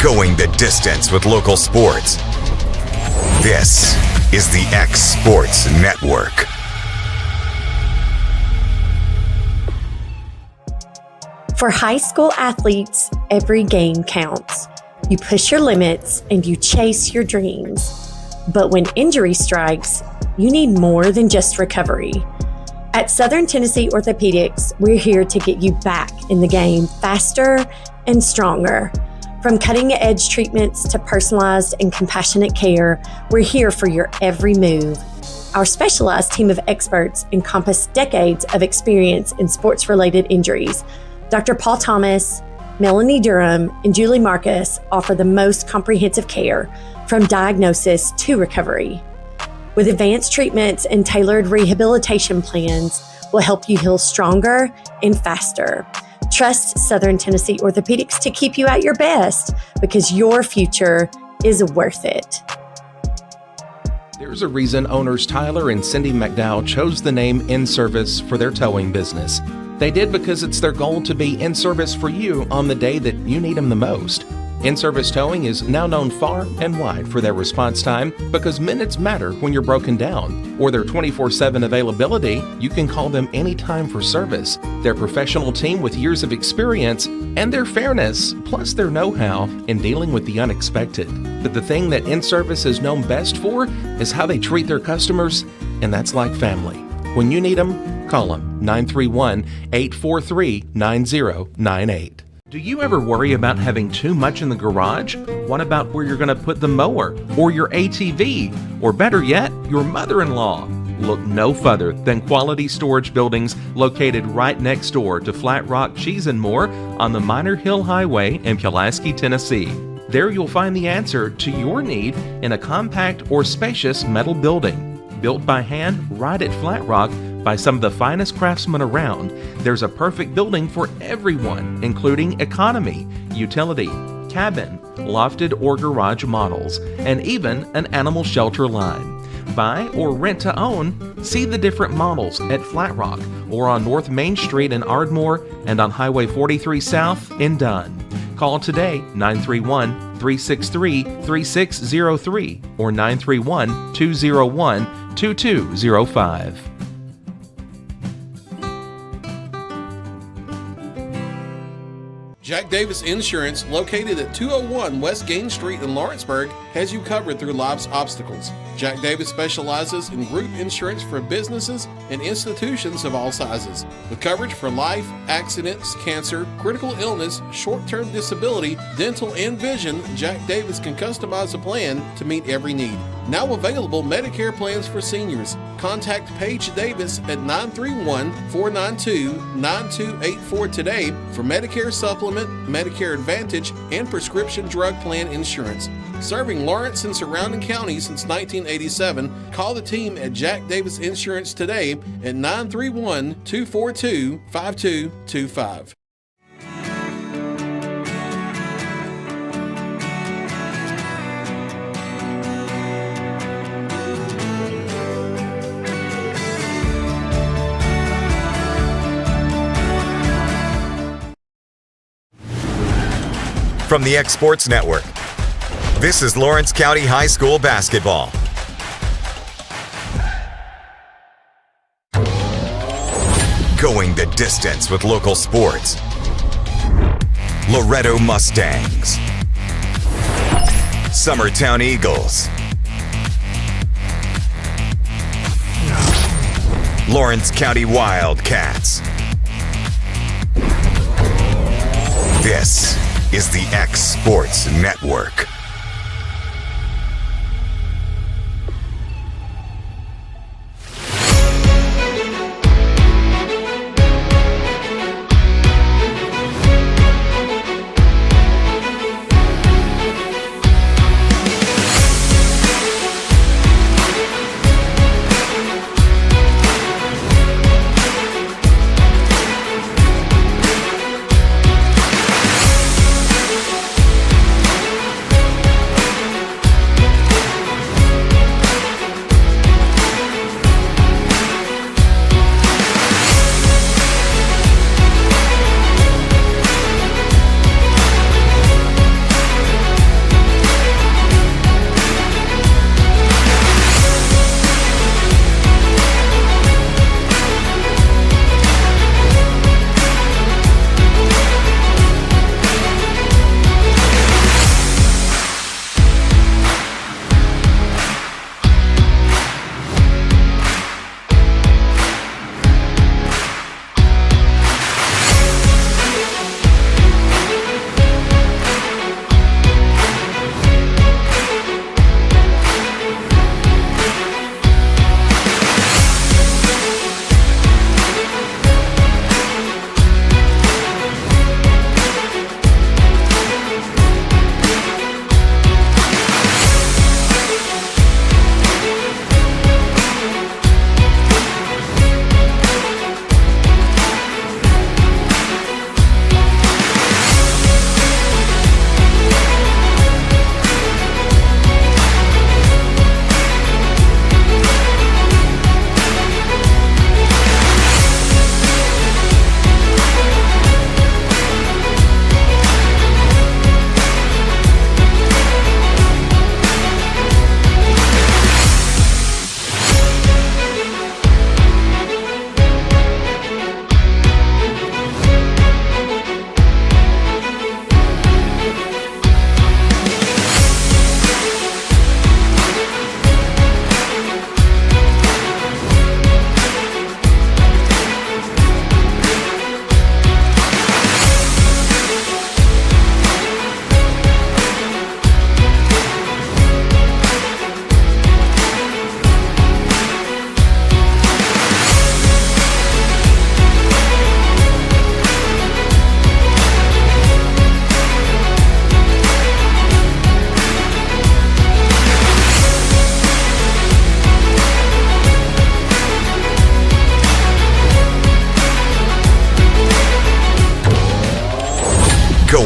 Going the distance with local sports. This is the X Sports Network. For high school athletes, every game counts. You push your limits and you chase your dreams. But when injury strikes, you need more than just recovery. At Southern Tennessee Orthopedics, we're here to get you back in the game faster and stronger. From cutting-edge treatments to personalized and compassionate care, we're here for your every move. Our specialized team of experts encompass decades of experience in sports-related injuries. Dr. Paul Thomas, Melanie Durham, and Julie Marcus offer the most comprehensive care from diagnosis to recovery. With advanced treatments and tailored rehabilitation plans, we'll help you heal stronger and faster. Trust Southern Tennessee Orthopedics to keep you at your best because your future is worth it. There's a reason owners Tyler and Cindy McDowell chose the name In Service for their towing business. They did because it's their goal to be in service for you on the day that you need them the most. In-Service Towing is now known far and wide for their response time because minutes matter when you're broken down. Or their 24/7 availability, you can call them anytime for service. Their professional team with years of experience and their fairness, plus their know-how in dealing with the unexpected. But the thing that In-Service is known best for is how they treat their customers, and that's like family. When you need them, call them 931-843-9098. Do you ever worry about having too much in the garage? What about where you're going to put the mower or your ATV? Or better yet, your mother-in-law? Look no further than Quality Storage Buildings located right next door to Flat Rock Cheese and More on the Minor Hill Highway in Pulaski, Tennessee. There you'll find the answer to your need in a compact or spacious metal building. Built by hand right at Flat Rock by some of the finest craftsmen around, there's a perfect building for everyone, including economy, utility, cabin, lofted or garage models, and even an animal shelter line. Buy or rent to own, see the different models at Flat Rock or on North Main Street in Ardmore and on Highway 43 South in Dunn. Call today 931-363-3603 or 931-201-2205. Jack Davis Insurance, located at 201 West Gain Street in Lawrenceburg, has you covered through life's obstacles. Jack Davis specializes in group insurance for businesses and institutions of all sizes. With coverage for life, accidents, cancer, critical illness, short-term disability, dental, and vision, Jack Davis can customize a plan to meet every need. Now available Medicare plans for seniors. Contact Paige Davis at 931-492-9284 today for Medicare Supplement, Medicare Advantage, and prescription drug plan insurance. Serving Lawrence and surrounding counties since 1987, call the team at Jack Davis Insurance today at 931-242-5225. From the X Sports Network, this is Lawrence County High School basketball. Going the distance with local sports. Loretto Mustangs. Summertown Eagles. Lawrence County Wildcats. This is the X Sports Network.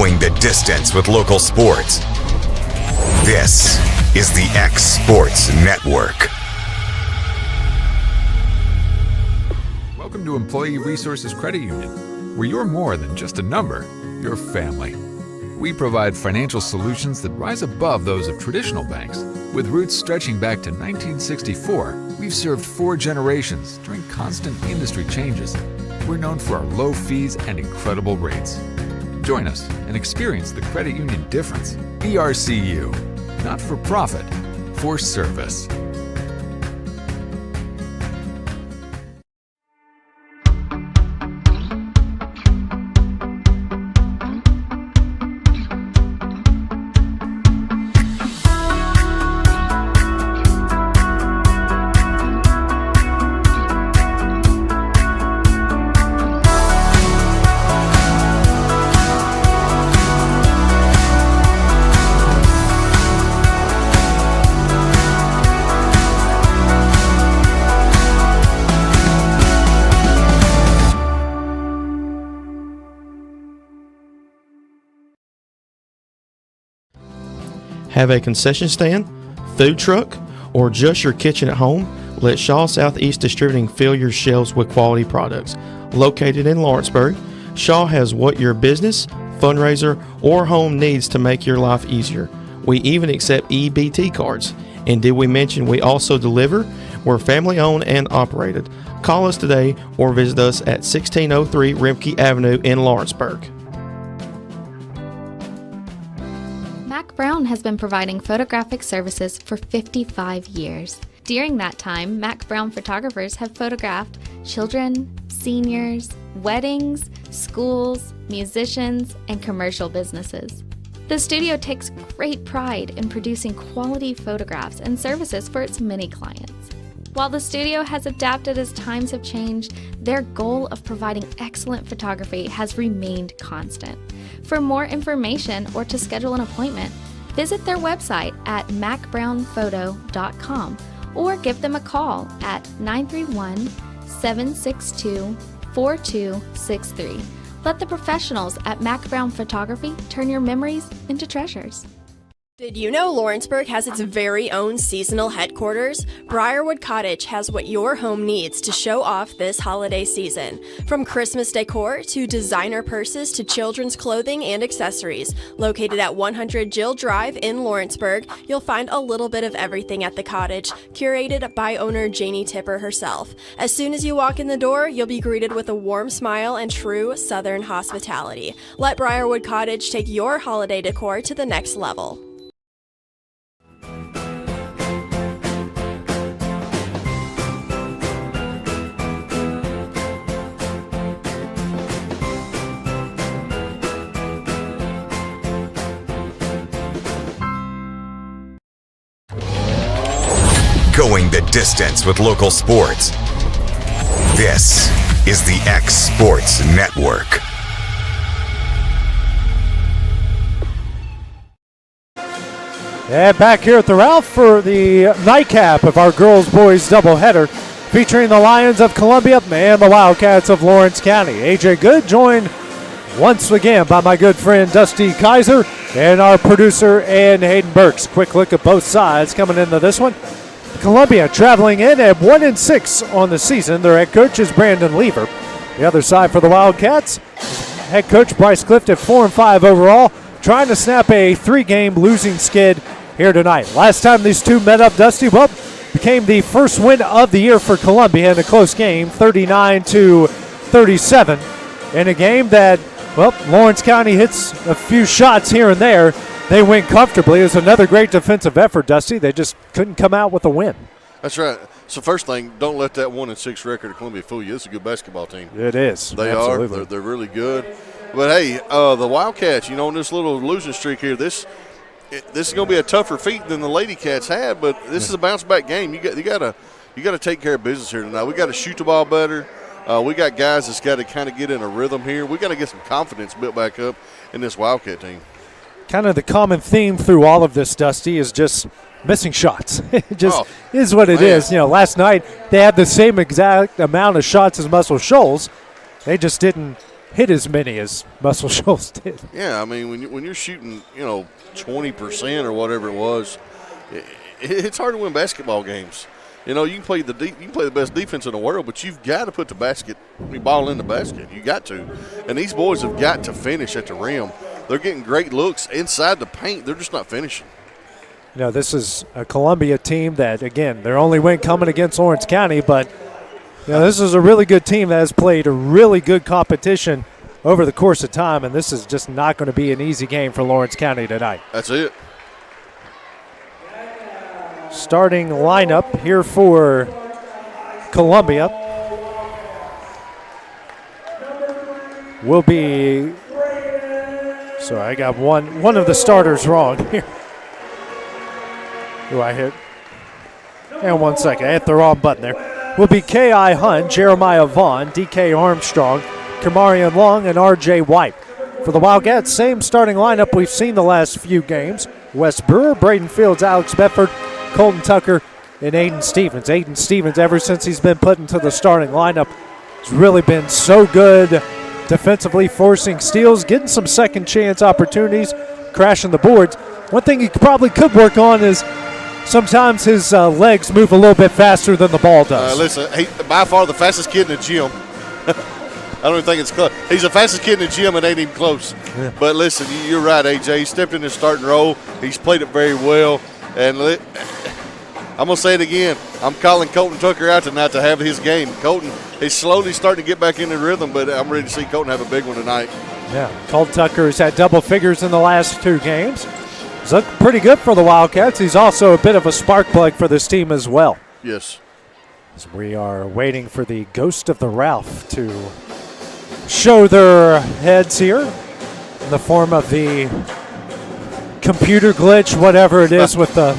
Going the distance with local sports. This is the X Sports Network. Welcome to Employee Resources Credit Union, where you're more than just a number, you're family. We provide financial solutions that rise above those of traditional banks. With roots stretching back to 1964, we've served 4 generations during constant industry changes. We're known for our low fees and incredible rates. Join us and experience the credit union difference. ERCU, not for profit, for service. Have a concession stand, food truck, or just your kitchen at home? Let Shaw Southeast Distributing fill your shelves with quality products. Located in Lawrenceburg, Shaw has what your business, fundraiser, or home needs to make your life easier. We even accept EBT cards. And did we mention we also deliver? We're family owned and operated. Call us today or visit us at 1603 Rimke Avenue in Lawrenceburg. Mac Brown has been providing photographic services for 55 years. During that time, Mac Brown photographers have photographed children, seniors, weddings, schools, musicians, and commercial businesses. The studio takes great pride in producing quality photographs and services for its many clients. While the studio has adapted as times have changed, their goal of providing excellent photography has remained constant. For more information or to schedule an appointment, visit their website at macbrownphoto.com or give them a call at 931-762-4263. Let the professionals at Mac Brown Photography turn your memories into treasures. Did you know Lawrenceburg has its very own seasonal headquarters? Briarwood Cottage has what your home needs to show off this holiday season. From Christmas decor to designer purses to children's clothing and accessories. Located at 100 Jill Drive in Lawrenceburg, you'll find a little bit of everything at the cottage, curated by owner Janie Tipper herself. As soon as you walk in the door, you'll be greeted with a warm smile and true Southern hospitality. Let Briarwood Cottage take your holiday decor to the next level. Going the distance with local sports. This is the X Sports Network. And back here at the Ralph for the nightcap of our girls-boys doubleheader, featuring the Lions of Columbia and the Wildcats of Lawrence County. AJ Good joined once again by my good friend Dusty Kaiser and our producer Ann Hayden Burks. Quick look at both sides coming into this one. Columbia traveling in at 1-6 on the season. Their head coach is Brandon Lever. The other side for the Wildcats, head coach Bryce Clift at 4-5 overall, trying to snap a 3-game losing skid here tonight. Last time these two met up, Dusty, well, became the first win of the year for Columbia in a close game, 39-37, in a game that, well, Lawrence County hits a few shots here and there. They win comfortably. It was another great defensive effort, Dusty. They just couldn't come out with a win. That's right. So first thing, don't let that 1-6 record of Columbia fool you. This is a good basketball team. It is. They Absolutely. are. They're really good. But, hey, the Wildcats, you know, on this little losing streak here, this is going to be a tougher feat than the Lady Cats had, but this is a bounce-back game. You got to take care of business here tonight. We got to shoot the ball better. We got guys that's got to kind of get in a rhythm here. We got to get some confidence built back up in this Wildcat team. Kind of the common theme through all of this, Dusty, is just missing shots. It just is what it is. You know, last night they had the same exact amount of shots as Muscle Shoals. They just didn't hit as many as Muscle Shoals did. Yeah, I mean, when you're shooting, 20% or whatever it was, it's hard to win basketball games. You can play the best defense in the world, but you've got to put the ball in the basket. You got to. And these boys have got to finish at the rim. They're getting great looks inside the paint. They're just not finishing. This is a Columbia team that, again, their only win coming against Lawrence County, but this is a really good team that has played a really good competition over the course of time, and this is just not going to be an easy game for Lawrence County tonight. That's it. Starting lineup here for Columbia will be, so I got one of the starters wrong here. Who I hit? And 1 second, I hit the wrong button there. Will be K.I. Hunt, Jeremiah Vaughn, D.K. Armstrong, Kamarian Long, and R.J. White. For the Wildcats, same starting lineup we've seen the last few games. Wes Brewer, Braden Fields, Alex Bedford, Colton Tucker, and Aiden Stevens. Aiden Stevens, ever since he's been put into the starting lineup, has really been so good defensively, forcing steals, getting some second chance opportunities, crashing the boards. One thing he probably could work on is sometimes his legs move a little bit faster than the ball does. Listen, he's by far the fastest kid in the gym. I don't even think it's close. He's the fastest kid in the gym and ain't even close. Yeah. But listen, you're right, AJ. He stepped in his starting role. He's played it very well. And I'm going to say it again. I'm calling Colton Tucker out tonight to have his game. Colton is slowly starting to get back into rhythm, but I'm ready to see Colton have a big one tonight. Yeah, Colton Tucker has had double figures in the last 2 games. He's looked pretty good for the Wildcats. He's also a bit of a spark plug for this team as well. Yes. As we are waiting for the Ghost of the Ralph to show their heads here in the form of the computer glitch, whatever it is with the,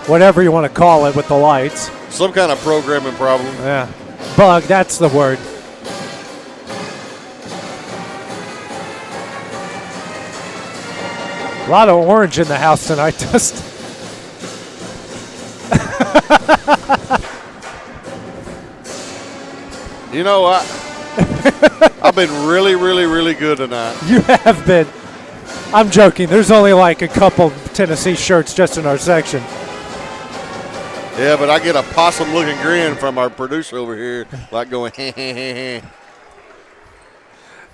whatever you want to call it with the lights. Some kind of programming problem. Yeah, bug, that's the word. A lot of orange in the house tonight, Dustin. I've been really, really, really good tonight. You have been. I'm joking. There's only like a couple Tennessee shirts just in our section. Yeah, but I get a possum-looking grin from our producer over here, like going,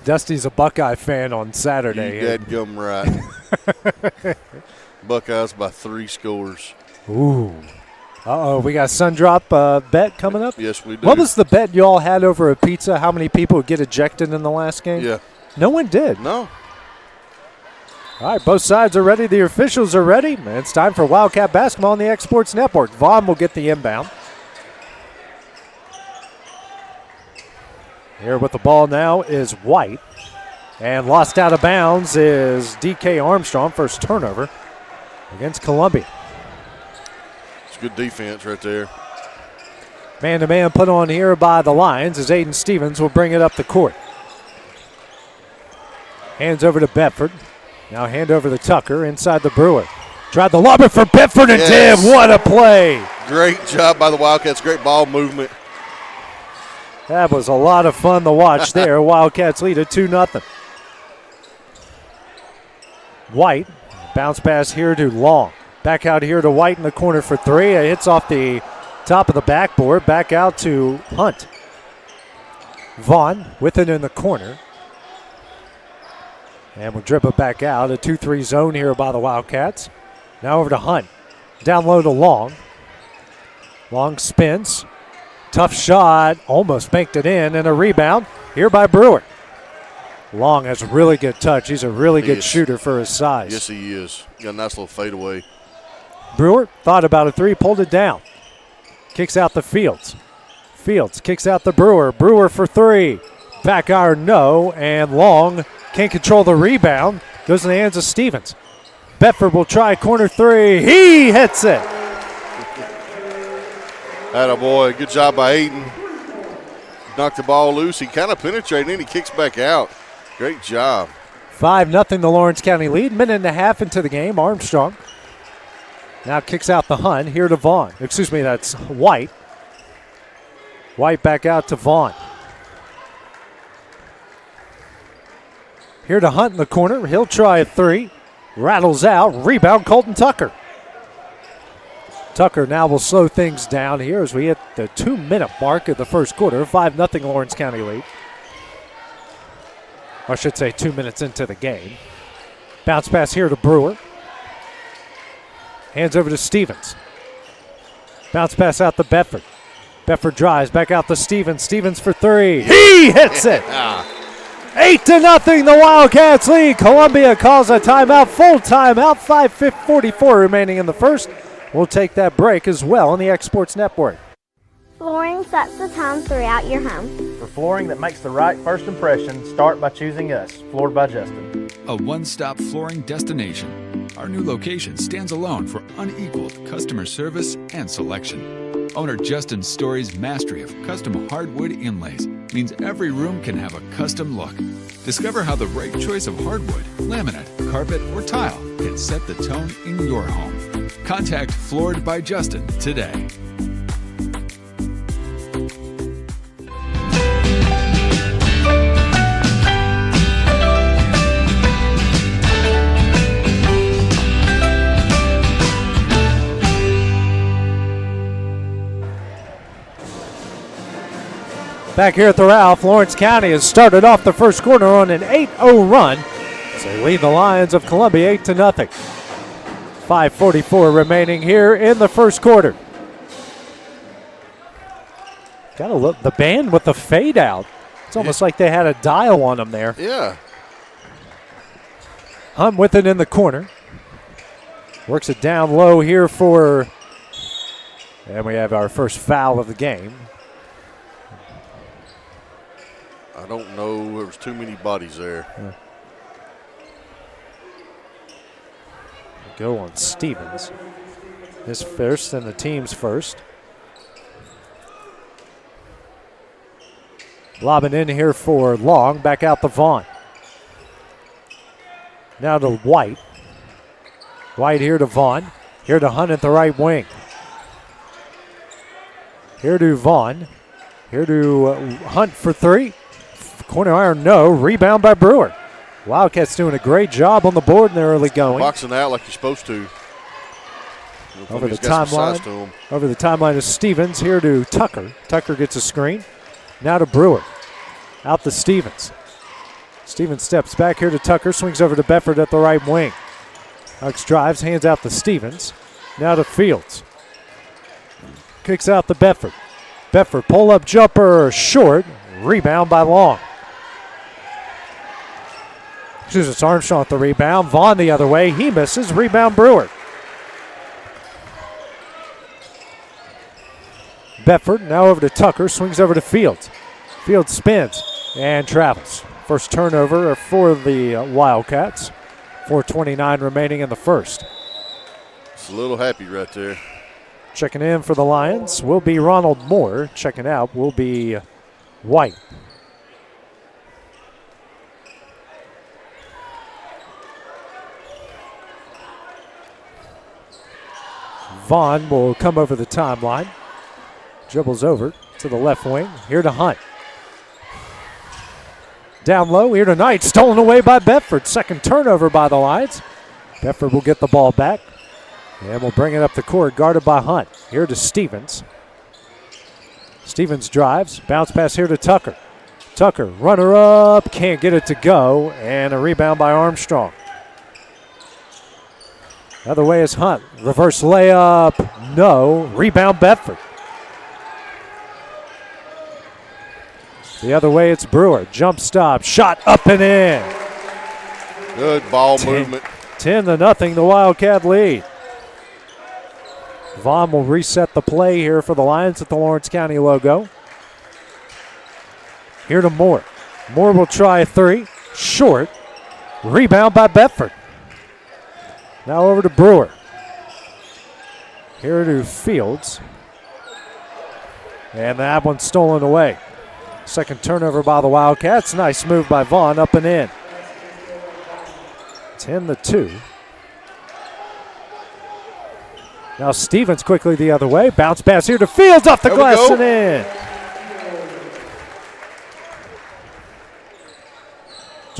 Dusty's a Buckeye fan on Saturday. You dadgum right. Buckeyes by 3 scores. Ooh. Uh-oh, we got Sundrop bet coming up? Yes, we do. What was the bet you all had over a pizza? How many people would get ejected in the last game? Yeah. No one did. No. All right, both sides are ready. The officials are ready. And it's time for Wildcat basketball on the X Sports Network. Vaughn will get the inbound. Here with the ball now is White. And lost out of bounds is D.K. Armstrong. First turnover against Columbia. It's good defense right there. Man-to-man put on here by the Lions as Aiden Stevens will bring it up the court. Hands over to Bedford. Now hand over to Tucker inside the Brewer. Tried the lob for Bedford and did. What a play. Great job by the Wildcats. Great ball movement. That was a lot of fun to watch there. Wildcats lead at 2-0. White, bounce pass here to Long. Back out here to White in the corner for 3. It hits off the top of the backboard. Back out to Hunt. Vaughn with it in the corner. And we'll dribble back out. A 2-3 zone here by the Wildcats. Now over to Hunt. Down low to Long. Long spins. Tough shot. Almost banked it in. And a rebound here by Brewer. Long has a really good touch. He's a really good shooter for his size. Yes, he is. Got a nice little fadeaway. Brewer thought about a 3, pulled it down. Kicks out the Fields. Fields kicks out the Brewer. Brewer for 3. Back iron, no. And Long can't control the rebound. Goes in the hands of Stevens. Bedford will try corner 3. He hits it. Attaboy. Good job by Aiden. Knocked the ball loose. He kind of penetrated and he kicks back out. Great job. 5-0 the Lawrence County lead. Minute and a half into the game. Armstrong now kicks out the Hunt. Here to Vaughn. Excuse me, that's White. White back out to Vaughn. Here to Hunt in the corner. He'll try a three. Rattles out. Rebound, Colton Tucker. Tucker now will slow things down here as we hit the 2-minute mark of the first quarter. 5-0 Lawrence County lead. Or I should say 2 minutes into the game. Bounce pass here to Brewer. Hands over to Stevens. Bounce pass out to Bedford. Bedford drives back out to Stevens. Stevens for three. He hits it. 8-0, the Wildcats lead. Columbia calls a timeout, full timeout. 5:44 remaining in the first. We'll take that break as well on the X Sports Network. Flooring sets the tone throughout your home. For flooring that makes the right first impression, start by choosing us, Floored by Justin. A one-stop flooring destination. Our new location stands alone for unequaled customer service and selection. Owner Justin Story's mastery of custom hardwood inlays means every room can have a custom look. Discover how the right choice of hardwood, laminate, carpet, or tile can set the tone in your home. Contact Floored by Justin today. Back here at the Ralph, Lawrence County has started off the first quarter on an 8-0 run as they lead the Lions of Columbia 8-0. 5:44 remaining here in the first quarter. Gotta look, the band with the fade out. It's almost like they had a dial on them there. Yeah. Hunt with it in the corner. Works it down low here and we have our first foul of the game. I don't know. There was too many bodies there. Yeah. Go on Stevens. His first and the team's first. Lobbing in here for Long. Back out to Vaughn. Now to White. White here to Vaughn. Here to Hunt at the right wing. Here to Vaughn. Here to Hunt for three. Corner iron, no. Rebound by Brewer. Wildcats doing a great job on the board in the early going. Boxing out like you're supposed to. Over the timeline is Stevens. Here to Tucker. Tucker gets a screen. Now to Brewer. Out to Stevens. Stevens steps back here to Tucker. Swings over to Bedford at the right wing. Hucks drives, hands out to Stevens. Now to Fields. Kicks out to Bedford. Bedford pull-up jumper short. Rebound by Long. It's Armstrong at the rebound. Vaughn the other way. He misses. Rebound Brewer. Bedford now over to Tucker. Swings over to Fields. Fields spins and travels. First turnover for the Wildcats. 4:29 remaining in the first. It's a little happy right there. Checking in for the Lions will be Ronald Moore. Checking out will be White. Vaughn will come over the timeline. Dribbles over to the left wing. Here to Hunt. Down low here tonight. Stolen away by Bedford. Second turnover by the Lions. Bedford will get the ball back. And we'll bring it up the court. Guarded by Hunt. Here to Stevens. Stevens drives. Bounce pass here to Tucker. Tucker, runner up. Can't get it to go. And a rebound by Armstrong. Other way is Hunt. Reverse layup. No. Rebound Bedford. The other way it's Brewer. Jump stop. Shot up and in. Good ball movement. 10-0 the Wildcat lead. Vaughn will reset the play here for the Lions at the Lawrence County logo. Here to Moore. Moore will try a three. Short. Rebound by Bedford. Now over to Brewer. Here to Fields. And that one's stolen away. Second turnover by the Wildcats. Nice move by Vaughn, up and in. 10-2. Now Stevens quickly the other way. Bounce pass here to Fields, off the glass and in.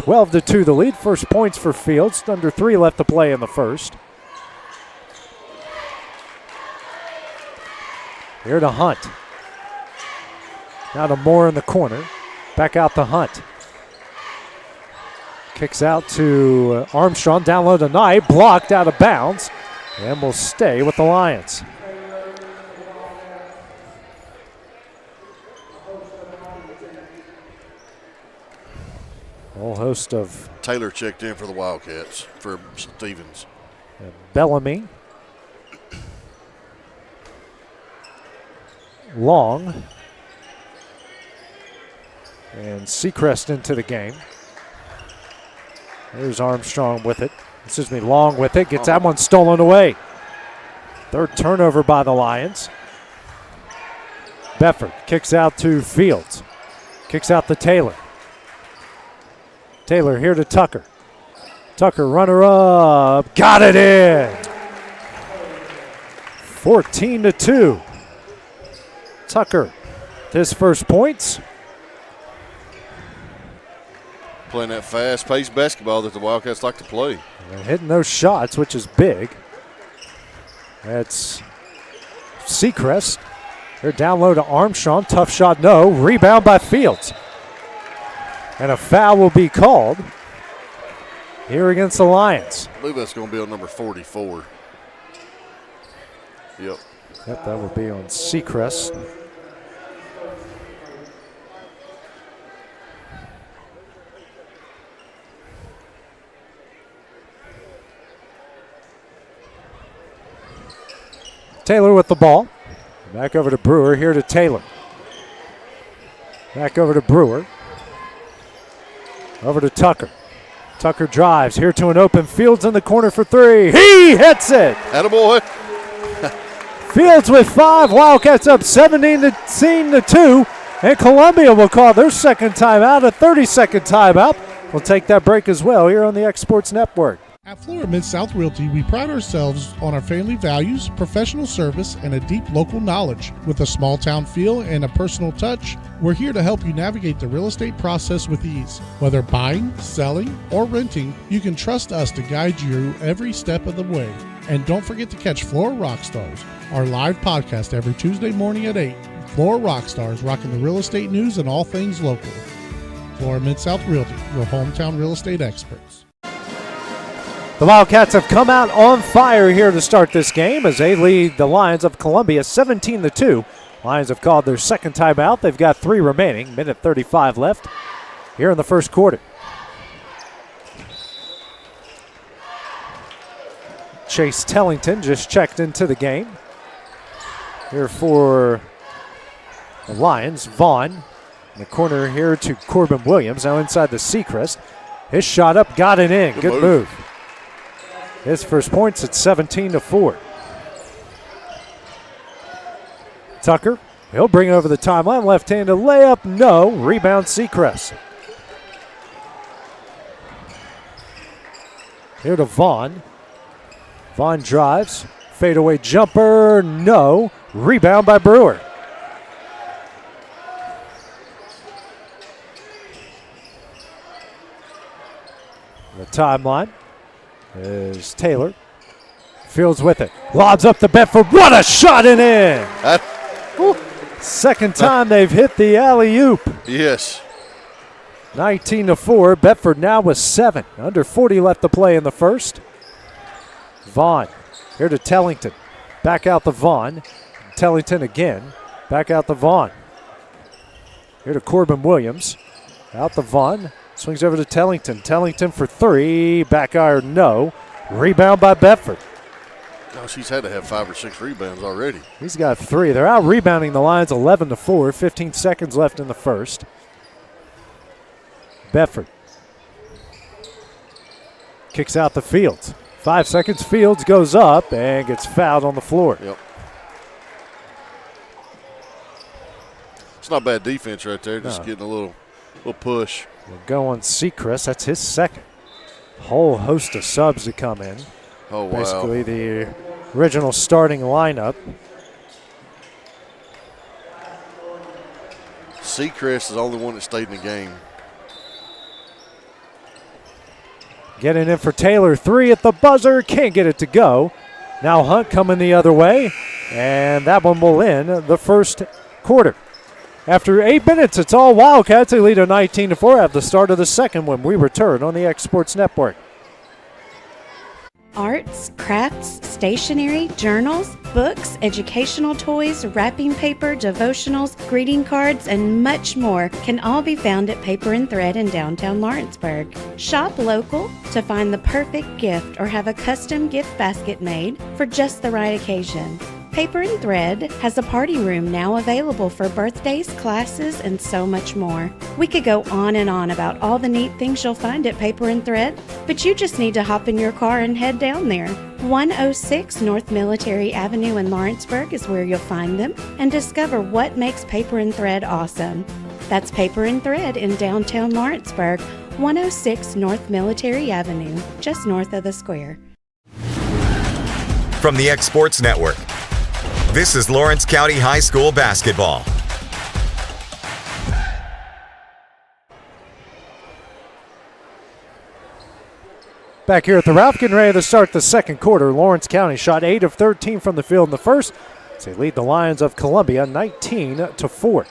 12-2 the lead. First points for Fields. Under 3 left to play in the first. Here to Hunt. Now to Moore in the corner. Back out to Hunt. Kicks out to Armstrong. Down low to Knight. Blocked out of bounds. And will stay with the Lions. Whole host of Taylor checked in for the Wildcats for Stevens. Bellamy. Long. And Seacrest into the game. There's Armstrong with it. Long with it. Gets that one stolen away. Third turnover by the Lions. Bedford kicks out to Fields. Kicks out to Taylor. Taylor here to Tucker. Tucker, runner up. Got it in. 14-2. Tucker, his first points. Playing that fast-paced basketball that the Wildcats like to play. And hitting those shots, which is big. That's Seacrest. They're down low to Armstrong. Tough shot, no. Rebound by Fields. And a foul will be called here against the Lions. I believe that's going to be on number 44. Yep, that will be on Seacrest. Taylor with the ball. Back over to Brewer. Here to Taylor. Back over to Brewer. Over to Tucker. Tucker drives here to an open Fields in the corner for 3. He hits it. Attaboy. Fields with 5. Wildcats up 17-2. And Columbia will call their second timeout, a 30-second timeout. We'll take that break as well here on the X Sports Network. At Flora Mid-South Realty, we pride ourselves on our family values, professional service, and a deep local knowledge. With a small town feel and a personal touch, we're here to help you navigate the real estate process with ease. Whether buying, selling, or renting, you can trust us to guide you every step of the way. And don't forget to catch Flora Rockstars, our live podcast every Tuesday morning at 8. Flora Rockstars, rocking the real estate news and all things local. Flora Mid-South Realty, your hometown real estate experts. The Wildcats have come out on fire here to start this game as they lead the Lions of Columbia 17-2. Lions have called their second timeout. They've got 3 remaining. Minute 35 left here in the first quarter. Chase Tellington just checked into the game. Here for the Lions, Vaughn in the corner here to Corbin Williams. Now inside the Seacrest. His shot up, got it in. Good move. His first points at 17-4. Tucker, he'll bring over the timeline. Left-handed layup, no. Rebound Seacrest. Here to Vaughn. Vaughn drives. Fadeaway jumper, no. Rebound by Brewer. The timeline is Taylor. Fields with it. Lobs up to Bedford. What a shot and in! Second time they've hit the alley-oop. Yes. 19-4. Bedford now with 7. Under 40 left to play in the first. Vaughn here to Tellington. Back out to Vaughn. Tellington again. Back out to Vaughn. Here to Corbin Williams. Out to Vaughn. Swings over to Tellington. Tellington for 3. Back iron, no. Rebound by Bedford. Gosh, he's had to have 5 or 6 rebounds already. He's got 3. They're out rebounding the Lions 11-4. 15 seconds left in the first. Bedford kicks out the Fields. 5 seconds. Fields goes up and gets fouled on the floor. Yep. It's not bad defense right there. Just getting a little push. We'll go on Seacrest. That's his second. Whole host of subs to come in. Oh, wow. Basically the original starting lineup. Seacrest is the only one that stayed in the game. Getting in for Taylor. 3 at the buzzer. Can't get it to go. Now Hunt coming the other way. And that one will end the first quarter. After 8 minutes, it's all Wildcats. They lead a 19-4 at the start of the second when we return on the X Sports Network. Arts, crafts, stationery, journals, books, educational toys, wrapping paper, devotionals, greeting cards, and much more can all be found at Paper and Thread in downtown Lawrenceburg. Shop local to find the perfect gift or have a custom gift basket made for just the right occasion. Paper and Thread has a party room now available for birthdays, classes, and so much more. We could go on and on about all the neat things you'll find at Paper and Thread, but you just need to hop in your car and head down there. 106 North Military Avenue in Lawrenceburg is where you'll find them and discover what makes Paper and Thread awesome. That's Paper and Thread in downtown Lawrenceburg, 106 North Military Avenue, just north of the square. From the X Sports Network, this is Lawrence County High School basketball. Back here at the Ralph, getting ready to start the second quarter. Lawrence County shot 8 of 13 from the field in the first as they lead the Lions of Columbia 19-4.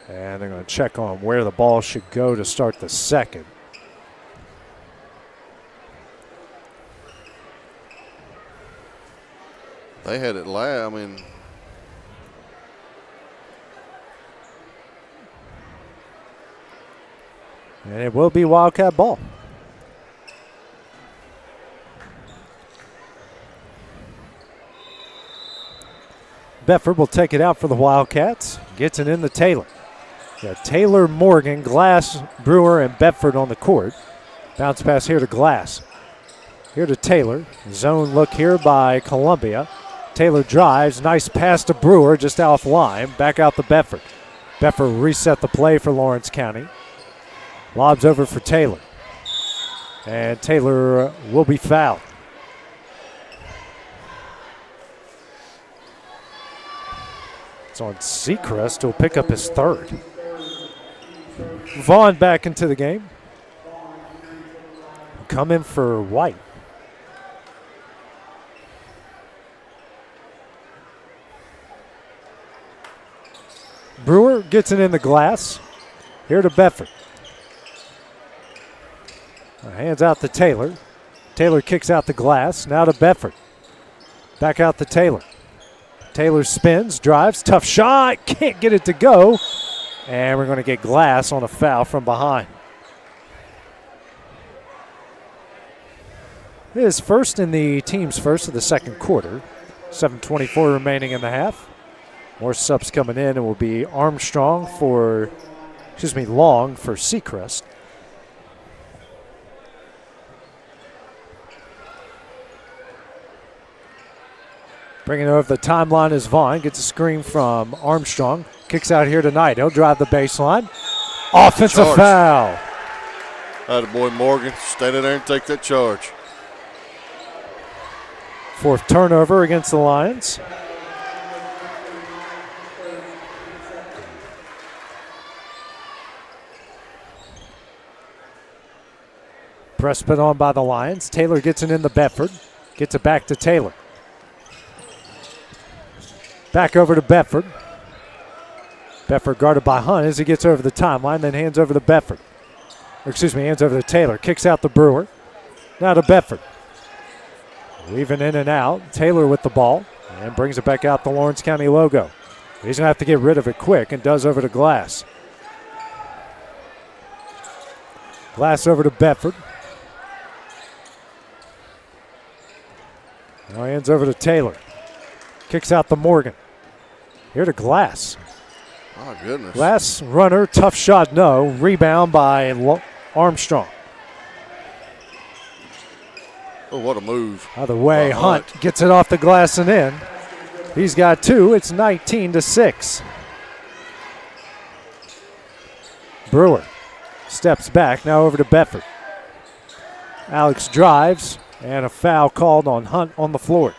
And they're going to check on where the ball should go to start the second. They had it I mean, and it will be Wildcat ball. Bedford will take it out for the Wildcats. Gets it in to Taylor. Got Taylor, Morgan, Glass, Brewer, and Bedford on the court. Bounce pass here to Glass. Here to Taylor. Zone look here by Columbia. Taylor drives. Nice pass to Brewer just offline. Back out to Bedford. Bedford reset the play for Lawrence County. Lobs over for Taylor. And Taylor will be fouled. It's on Seacrest, who'll pick up his third. Vaughn back into the game. Come in for White. Brewer gets it in the Glass. Here to Bedford. Hands out to Taylor. Taylor kicks out the Glass. Now to Bedford. Back out to Taylor. Taylor spins, drives, tough shot. Can't get it to go. And we're going to get Glass on a foul from behind. His first in the team's first of the second quarter. 7:24 remaining in the half. More subs coming in. It will be Long for Seacrest. Bringing it over the timeline is Vaughn. Gets a screen from Armstrong. Kicks out here tonight. He'll drive the baseline. Offensive foul. Attaboy Morgan. Stand in there and take that charge. Fourth turnover against the Lions. Press put on by the Lions. Taylor gets it in the Bedford. Gets it back to Taylor. Back over to Bedford. Bedford guarded by Hunt as he gets over the timeline, then hands over to Bedford. Hands over to Taylor. Kicks out the Brewer. Now to Bedford. Weaving in and out. Taylor with the ball and brings it back out the Lawrence County logo. He's going to have to get rid of it quick and does over to Glass. Glass over to Bedford. Now hands over to Taylor. Kicks out the Morgan. Here to Glass. Oh, goodness. Glass runner, tough shot, no. Rebound by Armstrong. Oh, what a move. Other way, Hunt gets it off the glass and in. He's got two. It's 19-6. Brewer steps back, now over to Bedford. Alex drives And a foul called on Hunt on the floor.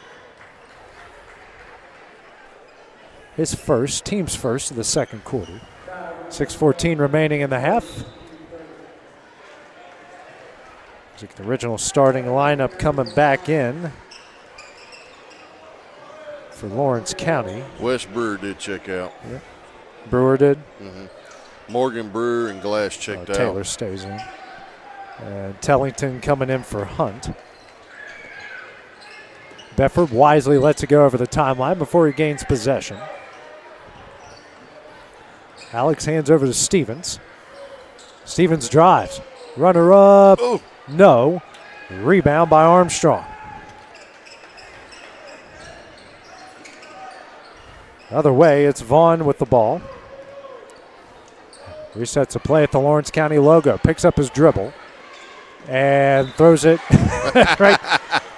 His first, team's first of the second quarter. 6:14 remaining in the half. Looks like the original starting lineup coming back in for Lawrence County. Wes Brewer did check out. Yep. Brewer did? Morgan, Brewer, and Glass checked out. Taylor stays in. And Tellington coming in for Hunt. Bedford wisely lets it go over the timeline before he gains possession. Alex hands over to Stevens. Stevens drives. Runner up. Ooh. No. Rebound by Armstrong. Other way, it's Vaughn with the ball. Resets a play at the Lawrence County logo. Picks up his dribble. And throws it right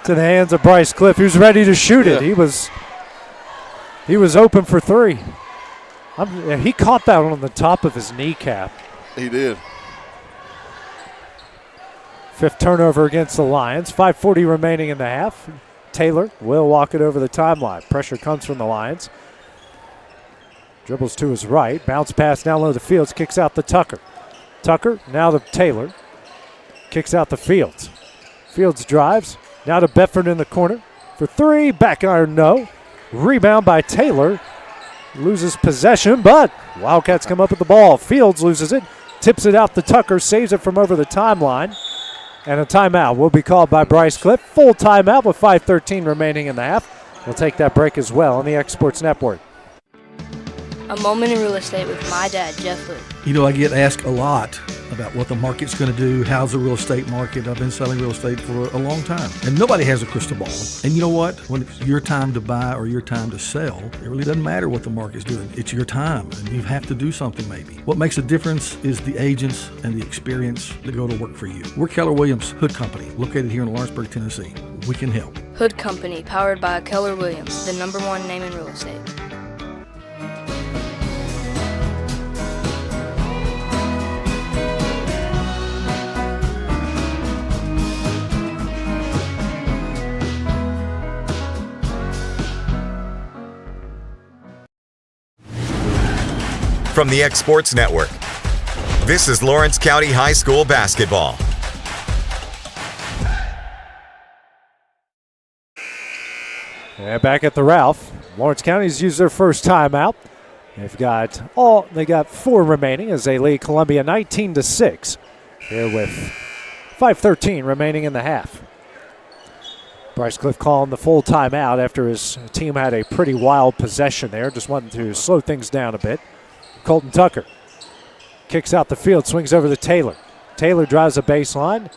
to the hands of Bryce Cliff, who's ready to shoot it. He was open for three. He caught that on the top of his kneecap. He did. Fifth turnover against the Lions. 5:40 remaining in the half. Taylor will walk it over the timeline. Pressure comes from the Lions. Dribbles to his right. Bounce pass down low to Fields. Kicks out to Tucker. Tucker now to Taylor. Kicks out to Fields. Fields drives. Now to Bedford in the corner. For three. Back iron, no. Rebound by Taylor. Loses possession, but Wildcats come up with the ball. Fields loses it. Tips it out to Tucker. Saves it from over the timeline. And a timeout will be called by Bryce Cliff. Full timeout with 5:13 remaining in the half. We'll take that break as well on the X Sports Network. A moment in real estate with my dad, Jeff Luke. You know, I get asked a lot about what the market's going to do. How's the real estate market? I've been selling real estate for a long time. And nobody has a crystal ball. And you know what? When it's your time to buy or your time to sell, it really doesn't matter what the market's doing. It's your time, and you have to do something maybe. What makes a difference is the agents and the experience that go to work for you. We're Keller Williams Hood Company, located here in Lawrenceburg, Tennessee. We can help. Hood Company, powered by Keller Williams, the #1 name in real estate. From the X Sports Network, this is Lawrence County High School basketball. And back at the Ralph, Lawrence County's used their first timeout. They got 4 remaining as they lead Columbia 19-6 here with 5:13 remaining in the half. Bryce Cliff calling the full timeout after his team had a pretty wild possession there, just wanting to slow things down a bit. Colton Tucker kicks out the field, swings over to Taylor. Taylor drives the baseline,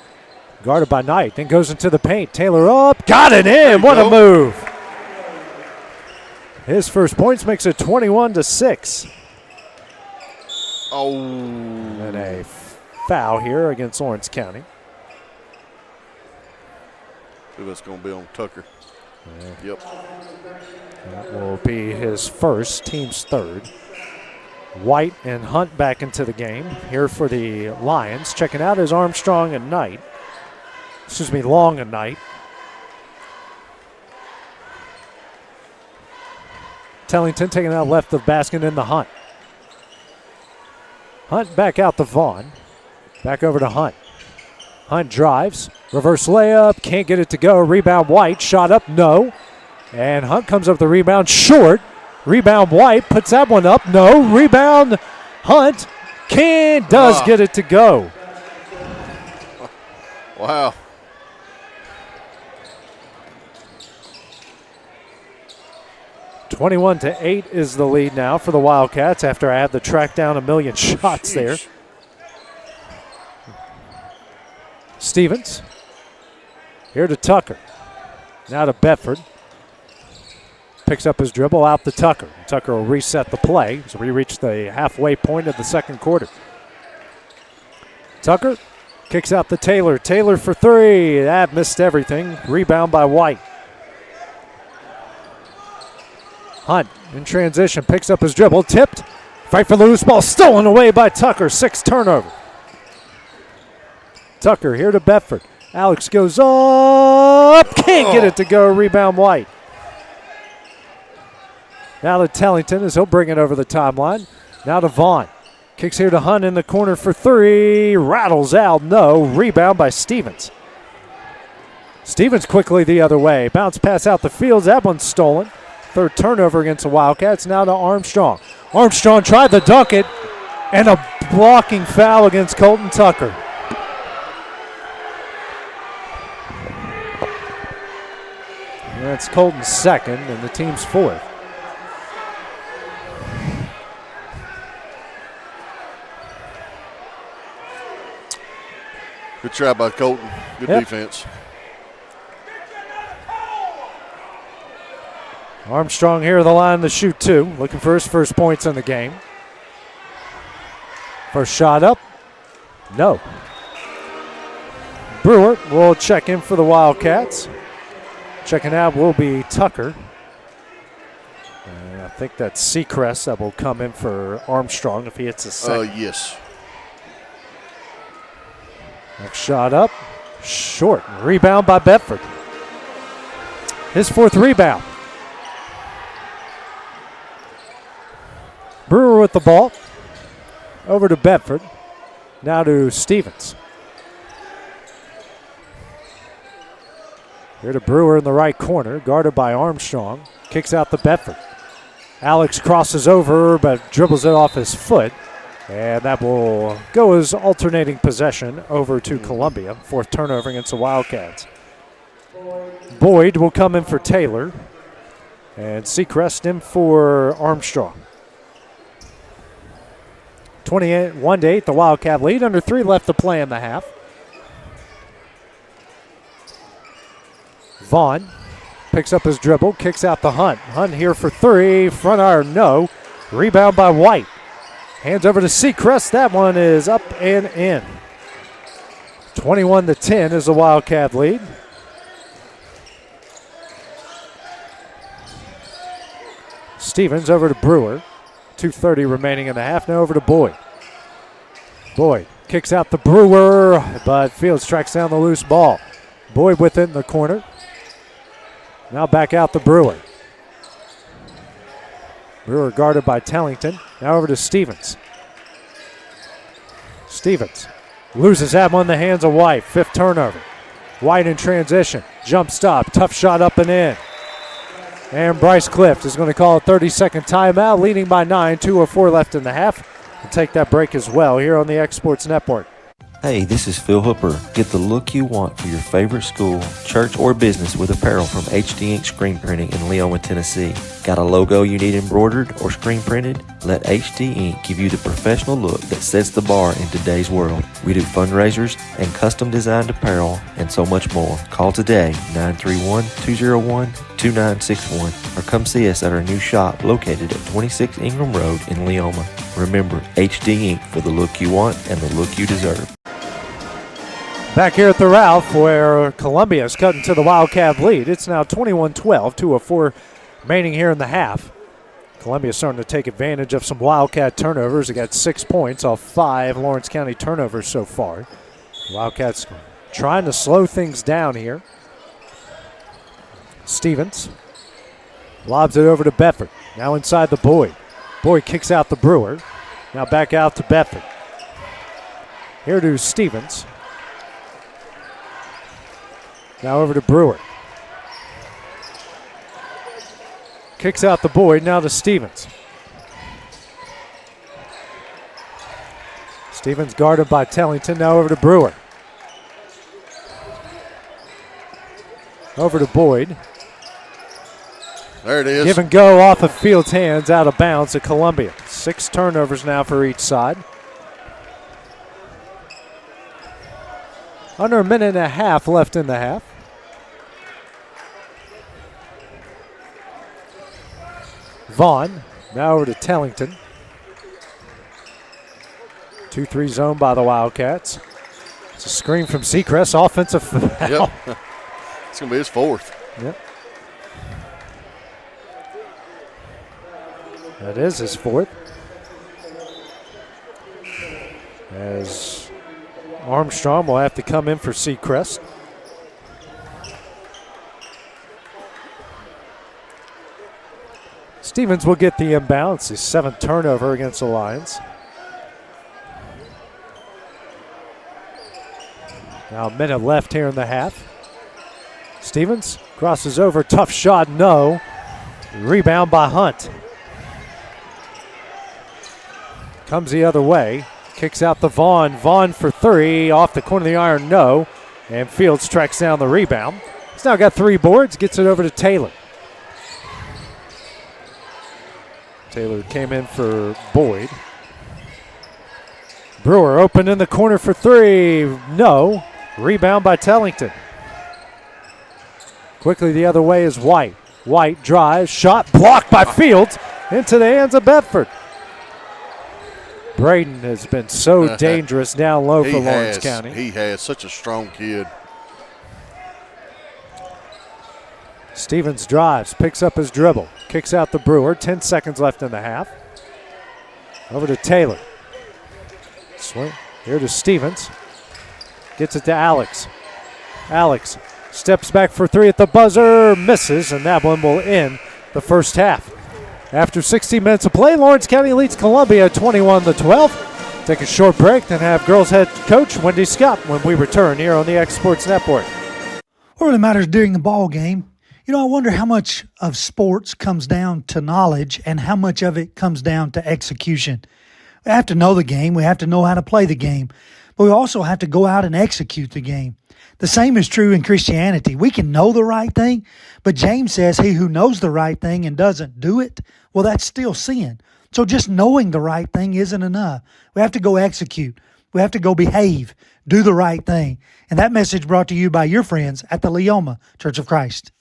guarded by Knight, then goes into the paint. Taylor up, got it in. What a move. His first points makes it 21-6. Oh. And a foul here against Lawrence County. I think that's going to be on Tucker. Yep. That will be his first, team's third. White and Hunt back into the game here for the Lions. Checking out is Armstrong and Knight. Long and Knight. Tellington taking out left of basket in the Hunt. Hunt back out to Vaughn. Back over to Hunt. Hunt drives. Reverse layup. Can't get it to go. Rebound White. Shot up. No. And Hunt comes up with the rebound short. Rebound White. Puts that one up. No. Rebound Hunt. Does get it to go. Wow. (21-8) is the lead now for the Wildcats after I had to track down a million shots there. Stevens. Here to Tucker. Now to Bedford. Picks up his dribble out to Tucker. Tucker will reset the play as we reach the halfway point of the second quarter. Tucker kicks out to Taylor. Taylor for three. That missed everything. Rebound by White. Hunt in transition, picks up his dribble, tipped, fight for the loose ball, stolen away by Tucker, 6th turnover. Tucker here to Bedford, Alex goes up. Can't get it to go. Rebound White. Now to Tellington as he'll bring it over the timeline. Now to Vaughn. Kicks here to Hunt in the corner for three. Rattles out. No. Rebound by Stevens. Stevens quickly the other way. Bounce pass out the field. That one's stolen. Third turnover against the Wildcats. Now to Armstrong. Armstrong tried to dunk it. And a blocking foul against Colton Tucker. And that's Colton's second and the team's fourth. Good try by Colton. Good defense. Armstrong here at the line to shoot two. Looking for his first points in the game. First shot up. No. Brewer will check in for the Wildcats. Checking out will be Tucker. And I think that's Seacrest that will come in for Armstrong if he hits a second. Yes. Next shot up. Short. Rebound by Bedford. His fourth rebound. Brewer with the ball. Over to Bedford. Now to Stevens. Here to Brewer in the right corner, guarded by Armstrong. Kicks out to Bedford. Alex crosses over, but dribbles it off his foot. And that will go as alternating possession over to Columbia. Fourth turnover against the Wildcats. Boyd will come in for Taylor. And Seacrest in for Armstrong. 21-8, the Wildcat lead. Under 3 left to play in the half. Vaughn picks up his dribble, kicks out the Hunt. Hunt here for three. Front iron, no. Rebound by White. Hands over to Seacrest. That one is up and in. 21-10 is the Wildcat lead. Stevens over to Brewer. 2:30 remaining in the half. Now over to Boyd. Boyd kicks out the Brewer, but Fields tracks down the loose ball. Boyd with it in the corner. Now back out the Brewer. Brewer guarded by Tellington. Now over to Stevens. Stevens loses that one in the hands of White. Fifth turnover. White in transition. Jump stop. Tough shot up and in. And Bryce Clift is going to call a 30-second timeout, leading by 9. 2:04 left in the half. We'll take that break as well here on the X Sports Network. Hey, this is Phil Hooper. Get the look you want for your favorite school, church, or business with apparel from HD Ink Screen Printing in Leoma, Tennessee. Got a logo you need embroidered or screen printed? Let HD Ink give you the professional look that sets the bar in today's world. We do fundraisers and custom designed apparel and so much more. Call today, 931-201-2961, or come see us at our new shop located at 26 Ingram Road in Leoma. Remember, HD Ink for the look you want and the look you deserve. Back here at the Ralph, where Columbia is cutting to the Wildcat lead. It's now 21-12, 2:04 remaining here in the half. Columbia starting to take advantage of some Wildcat turnovers. They got 6 points off 5 Lawrence County turnovers so far. Wildcats trying to slow things down here. Stevens lobs it over to Bedford. Now inside the Boyd. Boyd kicks out the Brewer. Now back out to Bedford. Here to Stevens. Now over to Brewer. Kicks out the Boyd, now to Stevens. Stevens guarded by Tellington, now over to Brewer. Over to Boyd. There it is. Give and go off of Fields' hands, out of bounds at Columbia. 6 turnovers now for each side. Under a minute and a half left in the half. Vaughn, now over to Tellington. 2-3 zone by the Wildcats. It's a screen from Seacrest, offensive foul. Yep. It's going to be his fourth. Yep. That is his fourth. As Armstrong will have to come in for Seacrest. Stevens will get the inbound. It's his 7th turnover against the Lions. Now a minute left here in the half. Stevens crosses over, tough shot, no. Rebound by Hunt. Comes the other way, kicks out to Vaughn. Vaughn for 3, off the corner of the iron, no. And Fields tracks down the rebound. He's now got 3 boards, gets it over to Taylor. Taylor came in for Boyd. Brewer open in the corner for 3, no. Rebound by Tellington. Quickly the other way is White. White drives, shot blocked by Fields into the hands of Bedford. Braden has been so dangerous down low for Lawrence County. He has such a strong kid. Stevens drives, picks up his dribble, kicks out the Brewer. 10 seconds left in the half. Over to Taylor. Swing here to Stevens. Gets it to Alex. Alex steps back for 3 at the buzzer, misses, and that one will end the first half. After 16 minutes of play, Lawrence County leads Columbia 21-12. Take a short break, then have girls head coach Wendy Scott when we return here on the X Sports Network. What really matters during the ball game, I wonder how much of sports comes down to knowledge and how much of it comes down to execution. We have to know the game. We have to know how to play the game. But we also have to go out and execute the game. The same is true in Christianity. We can know the right thing, but James says he who knows the right thing and doesn't do it, well, that's still sin. So just knowing the right thing isn't enough. We have to go execute. We have to go behave, do the right thing. And that message brought to you by your friends at the Leoma Church of Christ.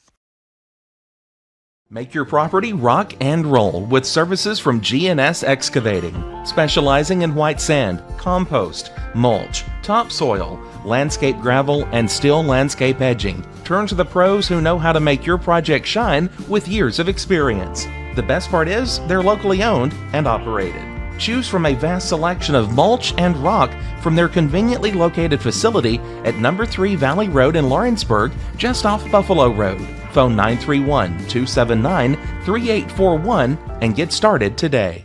Make your property rock and roll with services from GNS Excavating, specializing in white sand, compost, mulch, topsoil, landscape gravel, and steel landscape edging. Turn to the pros who know how to make your project shine with years of experience. The best part is they're locally owned and operated. Choose from a vast selection of mulch and rock from their conveniently located facility at number 3 Valley Road in Lawrenceburg, just off Buffalo Road. Phone 931-279-3841 and get started today.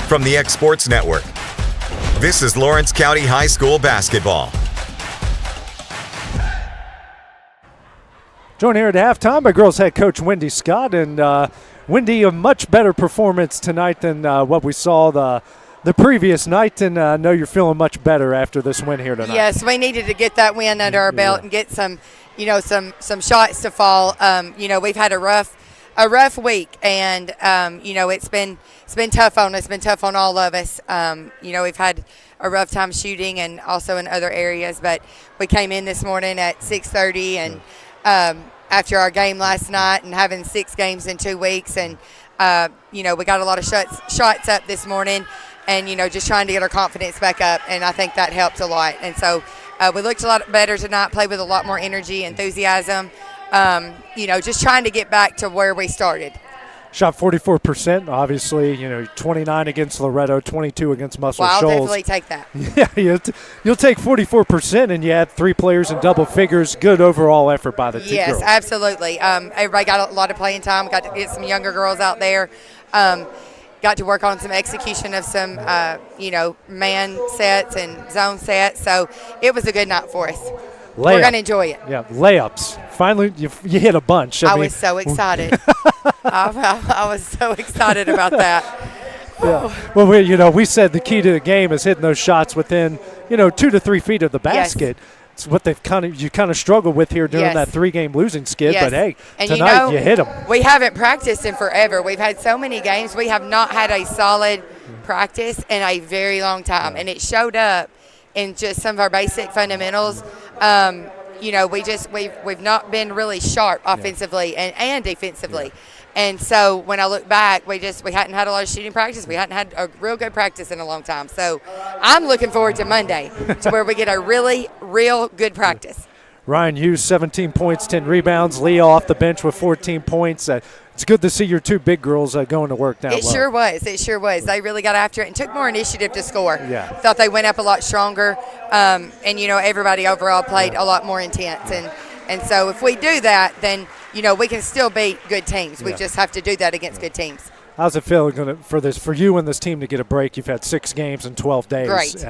From the X Sports Network, this is Lawrence County High School basketball. Joined here at halftime by girls head coach Wendy Scott. And Wendy, a much better performance tonight than what we saw the previous night. And I know you're feeling much better after this win here tonight. Yes, we needed to get that win under our belt and get some shots to fall. We've had a rough week, and it's been tough on us. It's been tough on all of us. We've had a rough time shooting and also in other areas, but we came in this morning at 6:30 and after our game last night and having 6 games in 2 weeks, and we got a lot of shots up this morning, and just trying to get our confidence back up, and I think that helped a lot. And so we looked a lot better tonight, played with a lot more energy, enthusiasm. Just trying to get back to where we started. Shot 44%, obviously, 29 against Loretto, 22 against Muscle Shoals. I'll definitely take that. Yeah, you'll take 44%, and you had 3 players in double figures. Good overall effort by the two girls. Yes, absolutely. Everybody got a lot of playing time. Got to get some younger girls out there. Got to work on some execution of some, man sets and zone sets. So it was a good night for us. We're going to enjoy it. Yeah, layups. Finally, you hit a bunch. I was so excited. I was so excited about that. Yeah. Well, we said the key to the game is hitting those shots within, 2 to 3 feet of the basket. Yes. It's what you kind of struggled with here during that 3-game losing skid. Yes. But hey, and tonight you hit them. We haven't practiced in forever. We've had so many games. We have not had a solid practice in a very long time, and it showed up in just some of our basic fundamentals. We've not been really sharp offensively and defensively. And so when I look back, we hadn't had a lot of shooting practice. We hadn't had a real good practice in a long time. So I'm looking forward to Monday to where we get a really, real good practice. Ryan Hughes, 17 points, 10 rebounds. Leah off the bench with 14 points. It's good to see your two big girls going to work down low. It sure was. It sure was. They really got after it and took more initiative to score. Yeah. Thought they went up a lot stronger. And, everybody overall played a lot more intense. And so if we do that, then, we can still beat good teams. We just have to do that against good teams. How's it feel for you and this team to get a break? You've had 6 games in 12 days. Great.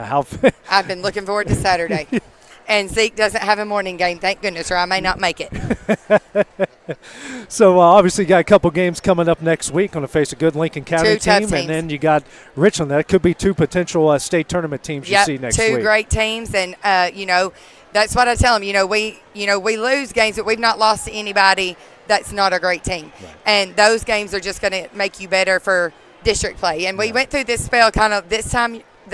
I've been looking forward to Saturday. And Zeke doesn't have a morning game, thank goodness, or I may not make it. So, obviously, you got a couple games coming up next week. Going to face a good Lincoln County team. And then you got Richland. That could be 2 potential state tournament teams you see next week. 2 great teams. And, that's what I tell them. We lose games, but we've not lost to anybody that's not a great team. Right. And those games are just going to make you better for district play. And we went through this spell kind of the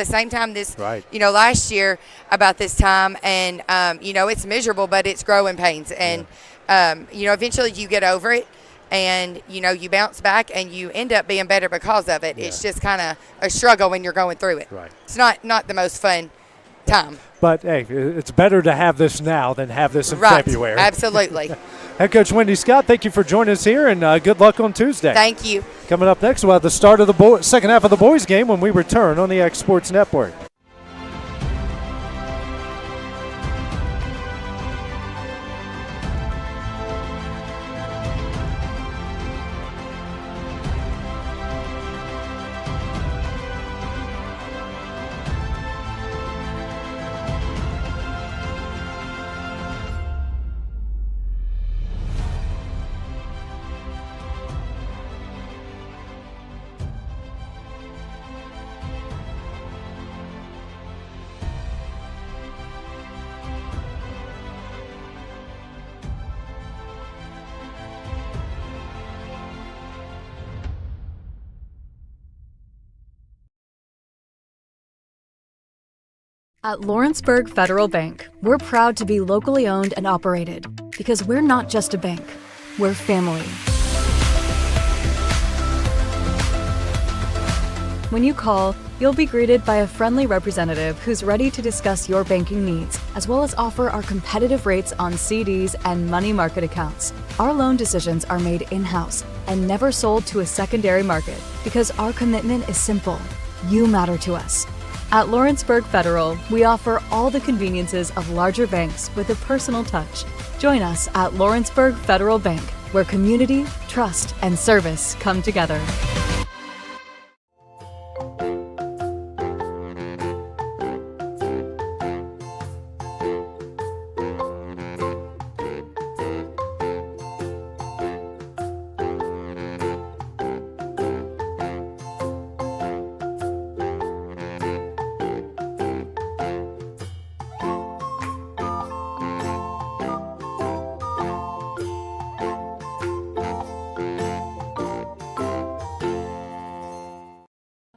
same time last year about this time. And, it's miserable, but it's growing pains. And, eventually you get over it and, you bounce back and you end up being better because of it. Yeah. It's just kind of a struggle when you're going through it. Right. It's not the most fun time. But, hey, it's better to have this now than have this in February. Absolutely. Head Coach Wendy Scott, thank you for joining us here, and good luck on Tuesday. Thank you. Coming up next, we'll have the start of the second half of the boys' game when we return on the X Sports Network. At Lawrenceburg Federal Bank, we're proud to be locally owned and operated because we're not just a bank, we're family. When you call, you'll be greeted by a friendly representative who's ready to discuss your banking needs, as well as offer our competitive rates on CDs and money market accounts. Our loan decisions are made in-house and never sold to a secondary market because our commitment is simple. You matter to us. At Lawrenceburg Federal, we offer all the conveniences of larger banks with a personal touch. Join us at Lawrenceburg Federal Bank, where community, trust, and service come together.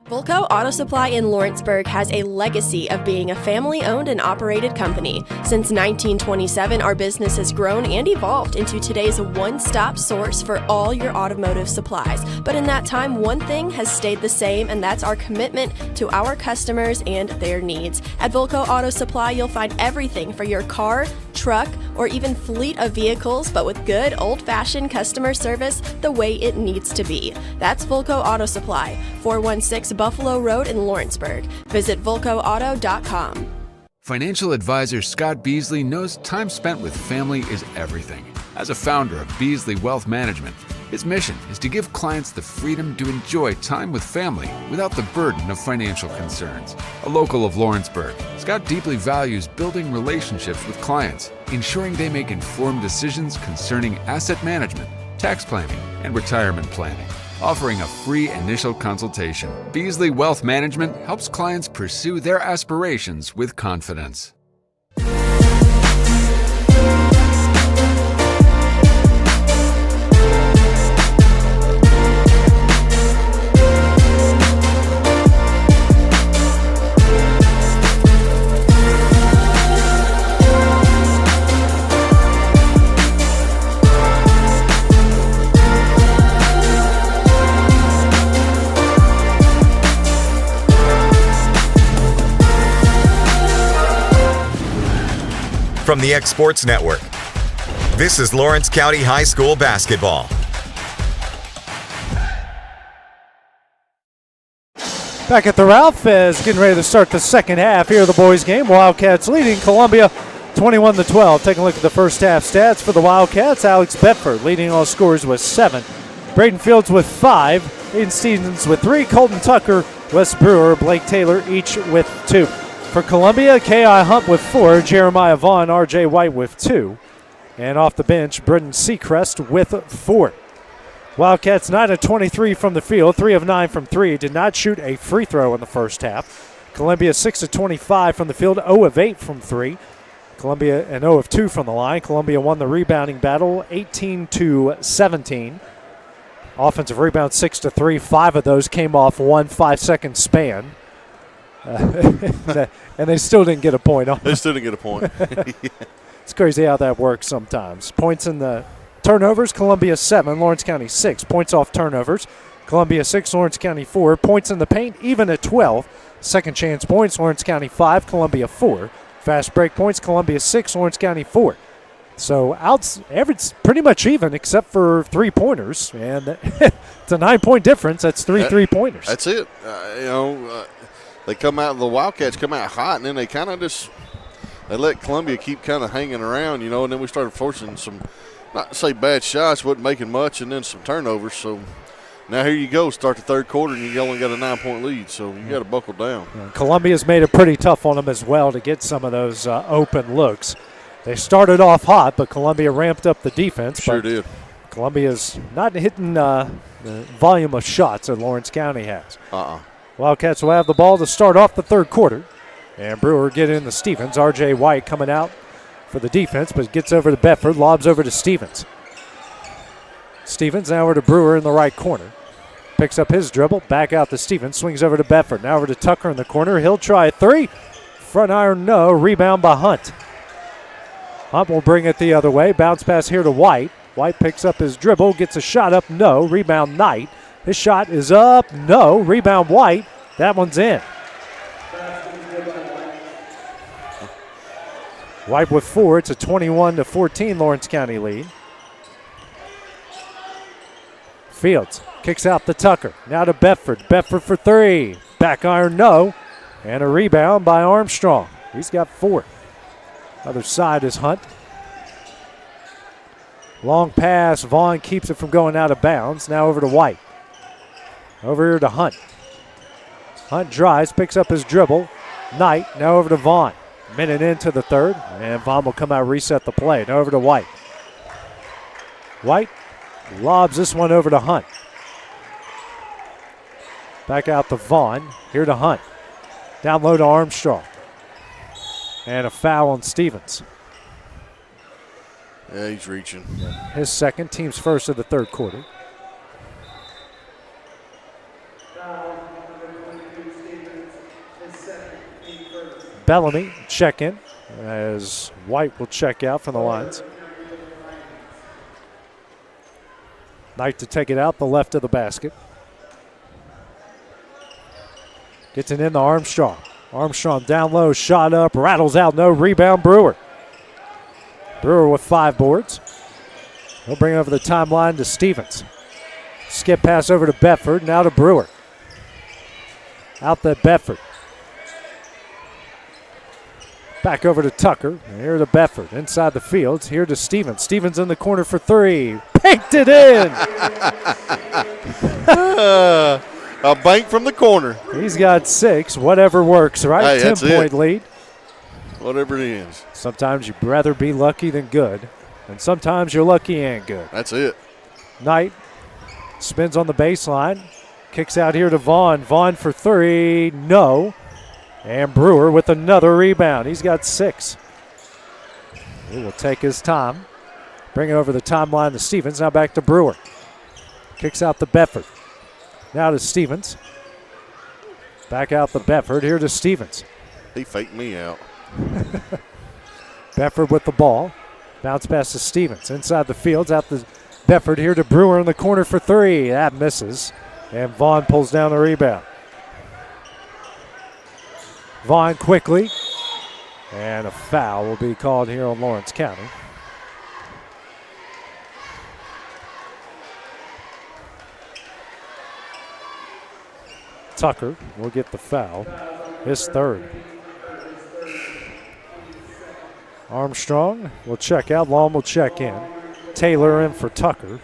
Volco Auto Supply in Lawrenceburg has a legacy of being a family-owned and operated company. Since 1927, our business has grown and evolved into today's one-stop source for all your automotive supplies. But in that time, one thing has stayed the same, and that's our commitment to our customers and their needs. At Volco Auto Supply, you'll find everything for your car, truck, or even fleet of vehicles, but with good old-fashioned customer service the way it needs to be. That's Volco Auto Supply, 416 Buffalo Road in Lawrenceburg. Visit VolcoAuto.com. Financial advisor Scott Beasley knows time spent with family is everything. As a founder of Beasley Wealth Management, his mission is to give clients the freedom to enjoy time with family without the burden of financial concerns. A local of Lawrenceburg, Scott deeply values building relationships with clients, ensuring they make informed decisions concerning asset management, tax planning, and retirement planning. Offering a free initial consultation, Beasley Wealth Management helps clients pursue their aspirations with confidence. from the X Sports Network. This is Lawrence County High School basketball. Back at the Ralph is getting ready to start the second half here of the boys game. Wildcats leading Columbia 21-12. Taking a look at the first half stats for the Wildcats. Alex Bedford leading all scores with 7. Braden Fields with 5. Aiden Stevens with 3. Colton Tucker, Wes Brewer, Blake Taylor each with 2. For Columbia, K.I. Hunt with 4. Jeremiah Vaughn, R.J. White with 2. And off the bench, Brendan Seacrest with 4. Wildcats 9 of 23 from the field, 3 of 9 from 3. Did not shoot a free throw in the first half. Columbia 6 of 25 from the field, 0 of 8 from 3. Columbia and 0 of 2 from the line. Columbia won the rebounding battle 18-17. Offensive rebound 6 to 3. 5 of those came off 1 5-second span. And they still didn't get a point on. They still didn't get a point. It's crazy how that works sometimes. Points in the turnovers, Columbia 7, Lawrence County 6. Points off turnovers, Columbia 6, Lawrence County 4. Points in the paint, even at 12. Second chance points, Lawrence County 5, Columbia 4. Fast break points, Columbia 6, Lawrence County 4. So average pretty much even except for 3-pointers. And it's a 9-point difference. That's 3 3-pointers. That's it. They come out, the Wildcats come out hot, and then they kind of just – they let Columbia keep kind of hanging around, and then we started forcing some, not to say bad shots, wasn't making much, and then some turnovers. So now here you go, start the third quarter, and you only got a 9-point lead, so you got to buckle down. Yeah, Columbia's made it pretty tough on them as well to get some of those open looks. They started off hot, but Columbia ramped up the defense. Sure did. Columbia's not hitting the volume of shots that Lawrence County has. Wildcats will have the ball to start off the third quarter. And Brewer getting into Stevens. R.J. White coming out for the defense, but gets over to Bedford, lobs over to Stevens. Stevens now over to Brewer in the right corner. Picks up his dribble, back out to Stevens, swings over to Bedford. Now over to Tucker in the corner. He'll try a 3. Front iron, no. Rebound by Hunt. Hunt will bring it the other way. Bounce pass here to White. White picks up his dribble, gets a shot up, no. Rebound Knight. His shot is up, no. Rebound White. That one's in. White with 4. It's a 21-14 Lawrence County lead. Fields kicks out to Tucker. Now to Bedford. Bedford for 3. Back iron, no. And a rebound by Armstrong. He's got 4. Other side is Hunt. Long pass. Vaughn keeps it from going out of bounds. Now over to White. Over here to Hunt. Hunt drives, picks up his dribble. Knight now over to Vaughn. Minute into the third, and Vaughn will come out, reset the play. Now over to White. White lobs this one over to Hunt. Back out to Vaughn. Here to Hunt. Down low to Armstrong. And a foul on Stevens. Yeah, he's reaching. His second, team's first of the third quarter. Bellamy check in as White will check out from the lines. Knight to take it out the left of the basket. Gets it in to Armstrong. Armstrong down low, shot up, rattles out, no. Rebound Brewer. Brewer with 5 boards. He'll bring it over the timeline to Stevens. Skip pass over to Bedford, now to Brewer. Out to Bedford. Back over to Tucker. Here to Bedford. Inside the fields. Here to Stevens. Stevens in the corner for 3. Banked it in. A bank from the corner. He's got 6. Whatever works, right? Hey, 10-point lead. Whatever it is. Sometimes you'd rather be lucky than good. And sometimes you're lucky and good. That's it. Knight spins on the baseline. Kicks out here to Vaughn. Vaughn for 3. No. And Brewer with another rebound. He's got 6. He will take his time. Bring it over the timeline to Stevens. Now back to Brewer. Kicks out to Bedford. Now to Stevens. Back out to Bedford. Here to Stevens. He faked me out. Bedford with the ball. Bounce pass to Stevens. Inside the fields. Out to Bedford. Here to Brewer in the corner for 3. That misses. And Vaughn pulls down the rebound. Vaughn quickly. And a foul will be called here on Lawrence County. Tucker will get the foul, his third. Armstrong will check out, Long will check in. Taylor in for Tucker.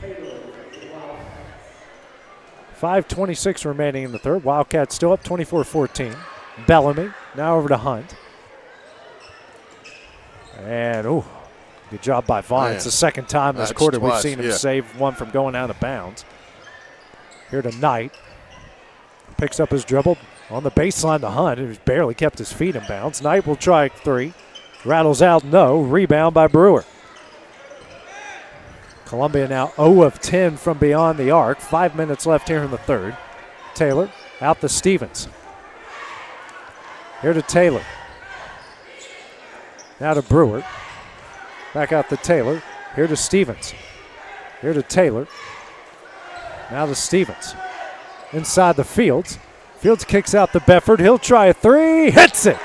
5:26 remaining in the third. Wildcats still up 24-14. Bellamy now over to Hunt. And, good job by Vaughn. It's the second time this quarter we've seen him save one from going out of bounds. Here to Knight. Picks up his dribble on the baseline to Hunt, who's barely kept his feet in bounds. Knight will try three. Rattles out, no. Rebound by Brewer. Columbia now 0 of 10 from beyond the arc. 5 minutes left here in the third. Taylor out to Stevens. Here to Taylor. Now to Brewer. Back out to Taylor. Here to Stevens. Here to Taylor. Now to Stevens. Inside the Fields. Fields kicks out to Bedford. He'll try a three. Hits it.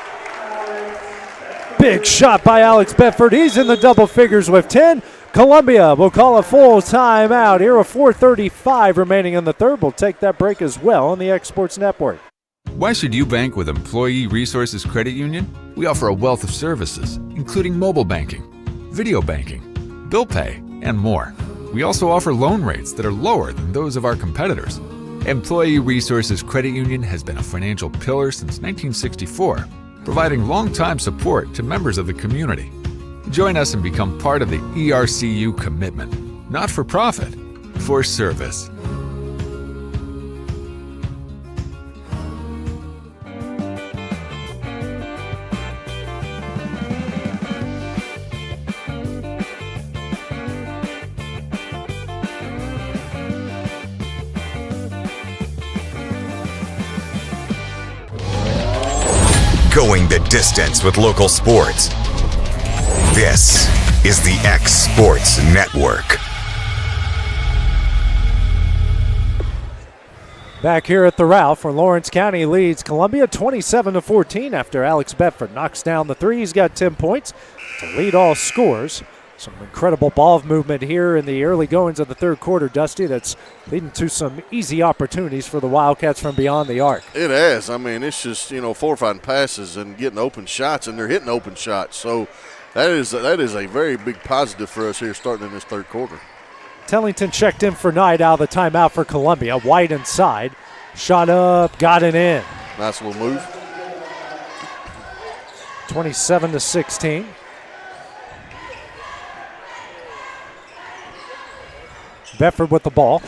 Big shot by Alex Bedford. He's in the double figures with 10. Columbia will call a full timeout here. A 4:35 remaining in the third. We'll take that break as well on the X Sports Network. Why should you bank with Employee Resources Credit Union? We offer a wealth of services, including mobile banking, video banking, bill pay, and more. We also offer loan rates that are lower than those of our competitors. Employee Resources Credit Union has been a financial pillar since 1964, providing long-time support to members of the community. Join us and become part of the ERCU commitment, not for profit, for service. Going the distance with local sports. This is the X Sports Network. Back here at the Ralph, where Lawrence County leads Columbia 27-14 after Alex Bedford knocks down the three. He's got 10 points to lead all scores. Some incredible ball movement here in the early goings of the third quarter, Dusty, that's leading to some easy opportunities for the Wildcats from beyond the arc. It has. I mean, it's just, fortifying passes and getting open shots, and they're hitting open shots. So that is a very big positive for us here starting in this third quarter. Tellington checked in for Knight out of the timeout for Columbia. White inside. Shot up, got it in. Nice little move. 27-16. Bedford with the ball.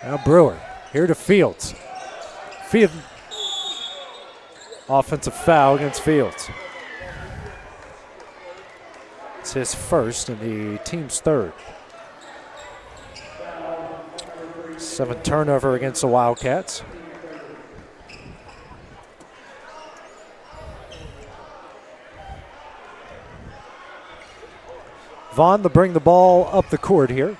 Now Brewer. Here to Fields. Offensive foul against Fields. It's his first and the team's third. 7 turnover against the Wildcats. Vaughn to bring the ball up the court here.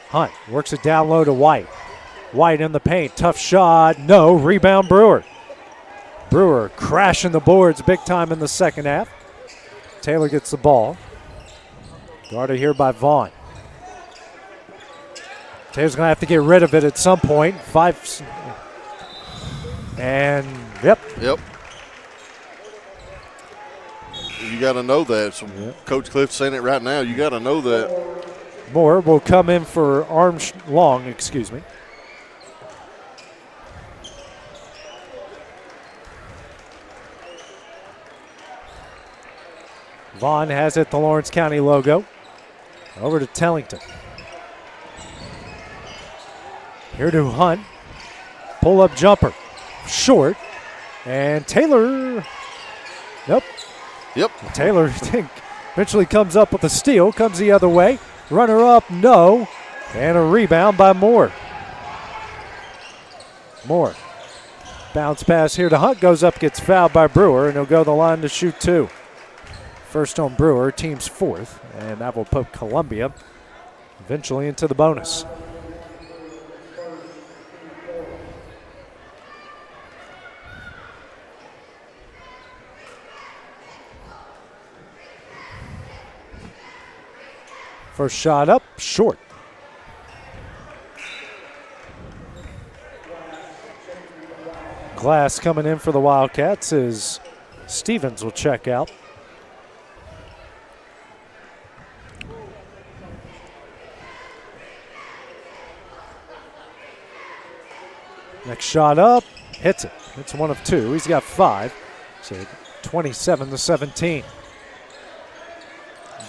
Hunt works it down low to White. White in the paint, tough shot, no, rebound Brewer. Brewer crashing the boards big time in the second half. Taylor gets the ball. Guarded here by Vaughn. Taylor's going to have to get rid of it at some point. And, yep. You got to know that. So Coach Cliff's saying it right now. You got to know that. Moore will come in for Armstrong, excuse me. Vaughn has it, the Lawrence County logo. Over to Tellington. Here to Hunt. Pull-up jumper. Short. And Taylor. Nope. Yep. Taylor eventually comes up with a steal. Comes the other way. Runner up, no. And a rebound by Moore. Moore. Bounce pass here to Hunt. Goes up, gets fouled by Brewer, and he'll go to the line to shoot 2. First on Brewer, team's fourth, and that will put Columbia eventually into the bonus. First shot up, short. Glass coming in for the Wildcats as Stevens will check out. Next shot up, hits it. It's one of two. He's got 5. So 27-17.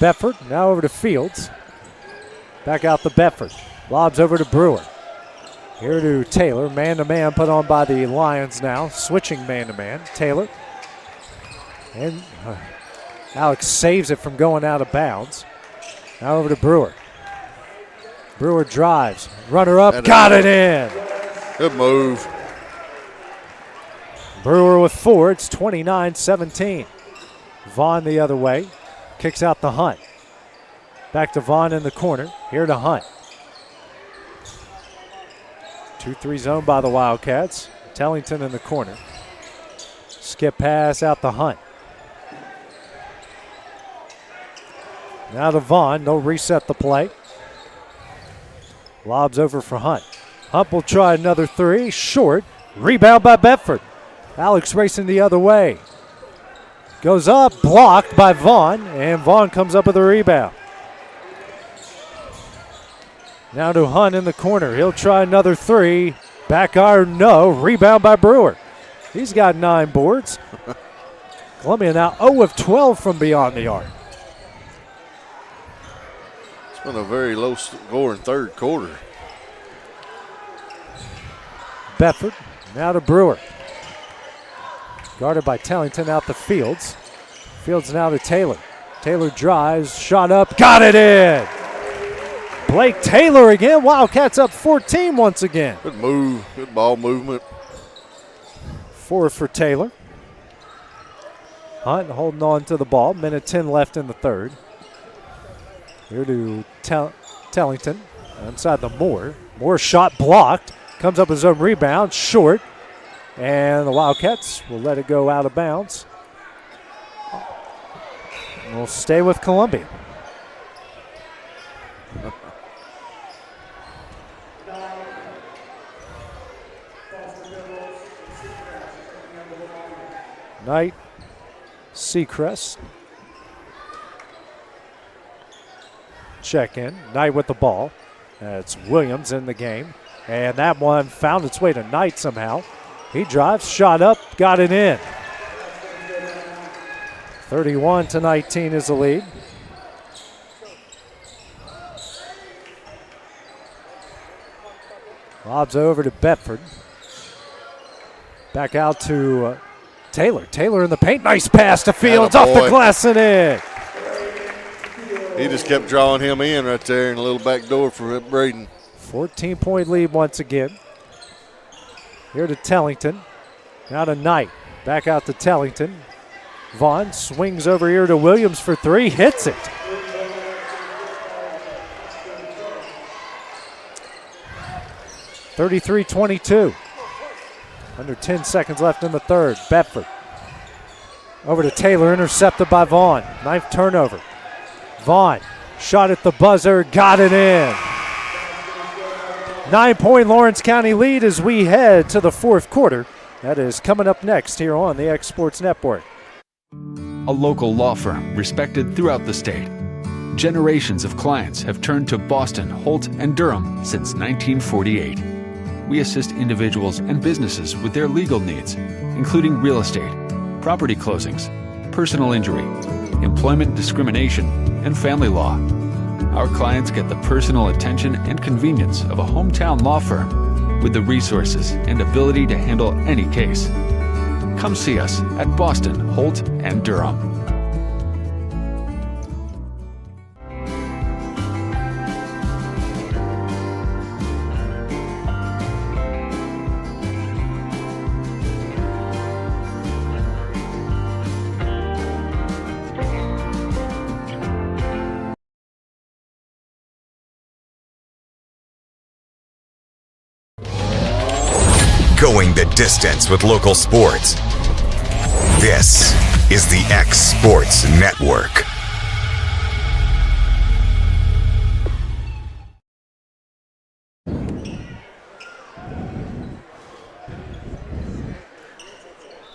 Bedford now over to Fields. Back out to Bedford. Lobs over to Brewer. Here to Taylor. Man-to-man put on by the Lions now. Switching man-to-man. Taylor. And Alex saves it from going out of bounds. Now over to Brewer. Brewer drives. Runner up. Got it in. Good move. Brewer with 4. It's 29-17. Vaughn the other way. Kicks out the Hunt. Back to Vaughn in the corner. Here to Hunt. 2-3 zone by the Wildcats. Tellington in the corner. Skip pass out the Hunt. Now to Vaughn. They'll reset the play. Lobs over for Hunt. Hunt will try another 3. Short. Rebound by Bedford. Alex racing the other way. Goes up. Blocked by Vaughn. And Vaughn comes up with a rebound. Now to Hunt in the corner. He'll try another 3. Back iron, no. Rebound by Brewer. He's got 9 boards. Columbia now 0 of 12 from beyond the arc. It's been a very low scoring third quarter. Bedford now to Brewer. Guarded by Tellington out to Fields. Fields now to Taylor. Taylor drives, shot up, got it in. Blake Taylor again. Wildcats up 14 once again. Good move, good ball movement. 4 for Taylor. Hunt holding on to the ball. Minute 10 left in the third. Here to Tellington. Inside the Moore. Moore shot blocked. Comes up with his own rebound. Short. And the Wildcats will let it go out of bounds. We'll stay with Columbia. Knight, Seacrest. Check in. Knight with the ball. That's Williams in the game. And that one found its way to Knight somehow. He drives, shot up, got it in. 31-19 is the lead. Lobs over to Bedford. Back out to Taylor. Taylor in the paint. Nice pass to Fields off the glass and in. He just kept drawing him in right there in a little back door for Braden. 14-point lead once again. Here to Tellington. Now to Knight. Back out to Tellington. Vaughn swings over here to Williams for 3. Hits it. (33-22). Under 10 seconds left in the third. Bedford. Over to Taylor, intercepted by Vaughn. 9th turnover. Vaughn, shot at the buzzer, got it in. 9-point Lawrence County lead as we head to the fourth quarter. That is coming up next here on the X Sports Network. A local law firm respected throughout the state. Generations of clients have turned to Boston, Holt, and Durham since 1948. We assist individuals and businesses with their legal needs, including real estate, property closings, personal injury, employment discrimination, and family law. Our clients get the personal attention and convenience of a hometown law firm with the resources and ability to handle any case. Come see us at Boston, Holt, and Durham. Going the distance with local sports. This is the X Sports Network.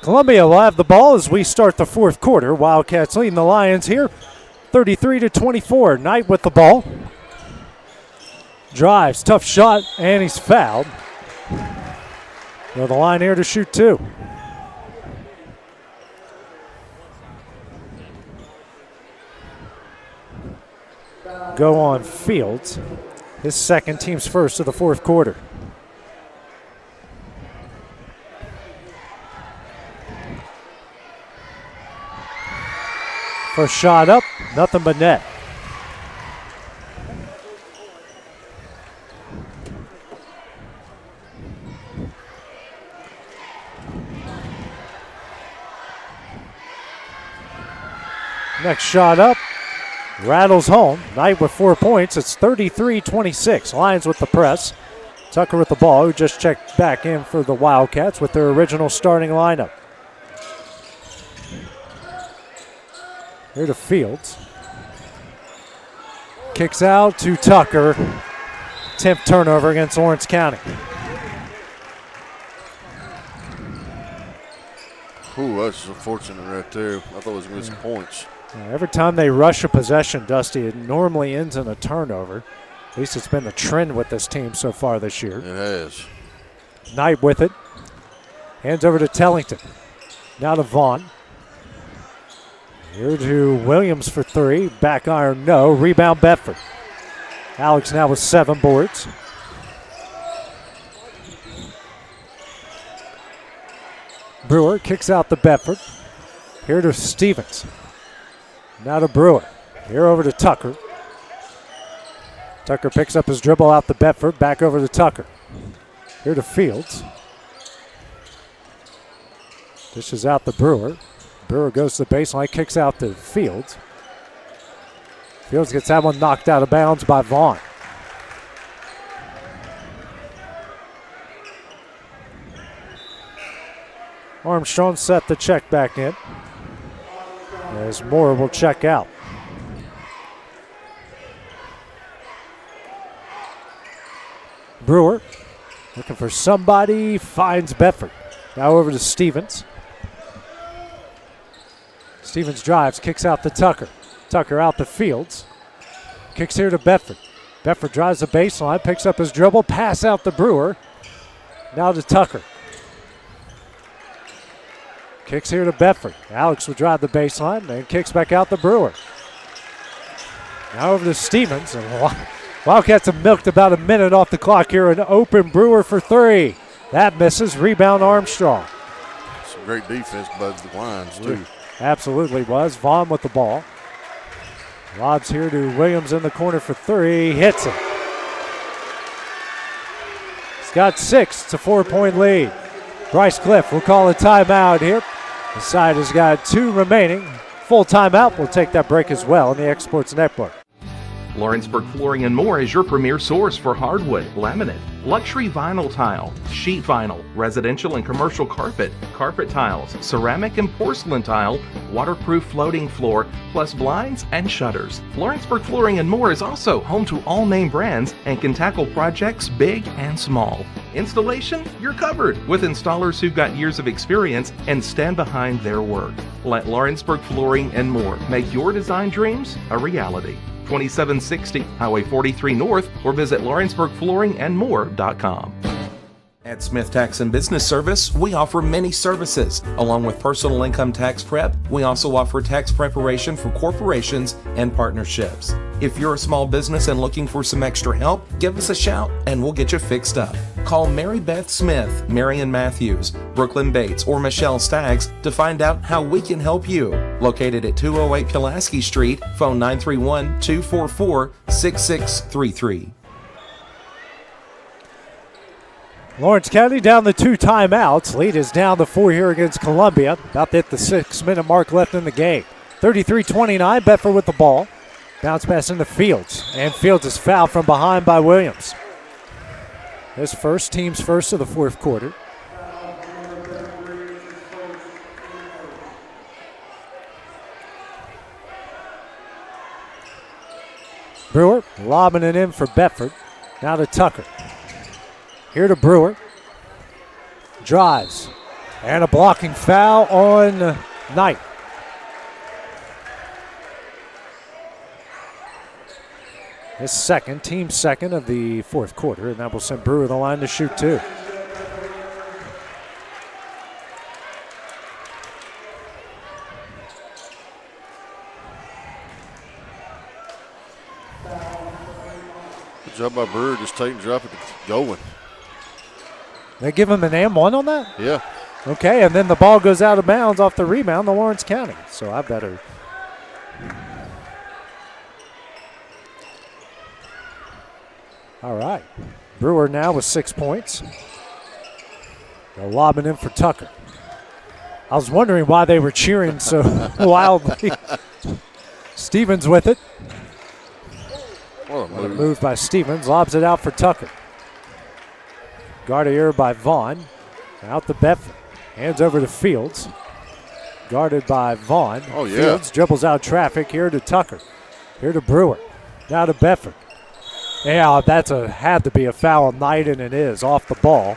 Columbia will have the ball as we start the fourth quarter. Wildcats leading the Lions here, 33-24. Knight with the ball. Drives, tough shot, and he's fouled. Well, the line here to shoot two. Go on Fields. His second, team's first of the fourth quarter. First shot up, nothing but net. Next shot up, rattles home. Knight with 4 points. It's 33-26. Lions with the press. Tucker with the ball, who just checked back in for the Wildcats with their original starting lineup. Here to Fields. Kicks out to Tucker. 10th turnover against Lawrence County. Ooh, that's unfortunate right there. I thought it was going to be some points. Every time they rush a possession, Dusty, it normally ends in a turnover. At least it's been the trend with this team so far this year. It has. Knight with it. Hands over to Tellington. Now to Vaughn. Here to Williams for three. Back iron, no. Rebound, Bedford. Alex now with 7 boards. Brewer kicks out to Bedford. Here to Stevens. Now to Brewer. Here over to Tucker. Tucker picks up his dribble out to Bedford. Back over to Tucker. Here to Fields. Dishes out to Brewer. Brewer goes to the baseline, kicks out to Fields. Fields gets that one knocked out of bounds by Vaughn. Armstrong set the check back in, as Moore will check out. Brewer looking for somebody, finds Bedford. Now over to Stevens. Stevens drives, kicks out to Tucker. Tucker out to Fields. Kicks here to Bedford. Bedford drives the baseline, picks up his dribble, pass out to Brewer. Now to Tucker. Kicks here to Bedford. Alex will drive the baseline, then kicks back out to Brewer. Now over to Stevens. And Wildcats have milked about a minute off the clock here. An open Brewer for three. That misses. Rebound Armstrong. Some great defense by the Lions, too. Absolutely was. Vaughn with the ball. Lobs here to Williams in the corner for three. Hits it. He's got 6. It's a 4-point lead. Bryce Cliff will call a timeout here. The side has got 2 remaining. Full timeout. We'll take that break as well on the X Sports Network. Lawrenceburg Flooring and More is your premier source for hardwood, laminate, luxury vinyl tile, sheet vinyl, residential and commercial carpet, carpet tiles, ceramic and porcelain tile, waterproof floating floor, plus blinds and shutters. Lawrenceburg Flooring and More is also home to all name brands and can tackle projects big and small. Installation, you're covered with installers who've got years of experience and stand behind their work. Let Lawrenceburg Flooring and More make your design dreams a reality. 2760 Highway 43 North, or visit LawrenceburgFlooringandMore.com. At Smith Tax and Business Service, we offer many services. Along with personal income tax prep, we also offer tax preparation for corporations and partnerships. If you're a small business and looking for some extra help, give us a shout and we'll get you fixed up. Call Mary Beth Smith, Marion Matthews, Brooklyn Bates, or Michelle Staggs to find out how we can help you. Located at 208 Pulaski Street, phone 931-244-6633. Lawrence County down the 2 timeouts. Lead is down to 4 here against Columbia. About to hit the 6-minute mark left in the game. 33-29, Bedford with the ball. Bounce pass into Fields. And Fields is fouled from behind by Williams. His first, team's first of the fourth quarter. Lobbing it in for Bedford. Now to Tucker. Here to Brewer. Drives. And a blocking foul on Knight. His second, team second of the fourth quarter, and that will send Brewer the line to shoot 2. Good job by Brewer, just taking, dropping, going. They give him an M1 on that? Yeah. Okay, and then the ball goes out of bounds off the rebound to Lawrence County. So I better. All right. Brewer now with 6 points. They're lobbing in for Tucker. I was wondering why they were cheering so wildly. Stevens with it. What a move. Move by Stevens. Lobs it out for Tucker. Guarded here by Vaughn. Out to Bedford. Hands over to Fields. Guarded by Vaughn. Oh, yeah. Fields dribbles out traffic here to Tucker. Here to Brewer. Now to Bedford. Yeah, that's had to be a foul on Knight, and it is off the ball.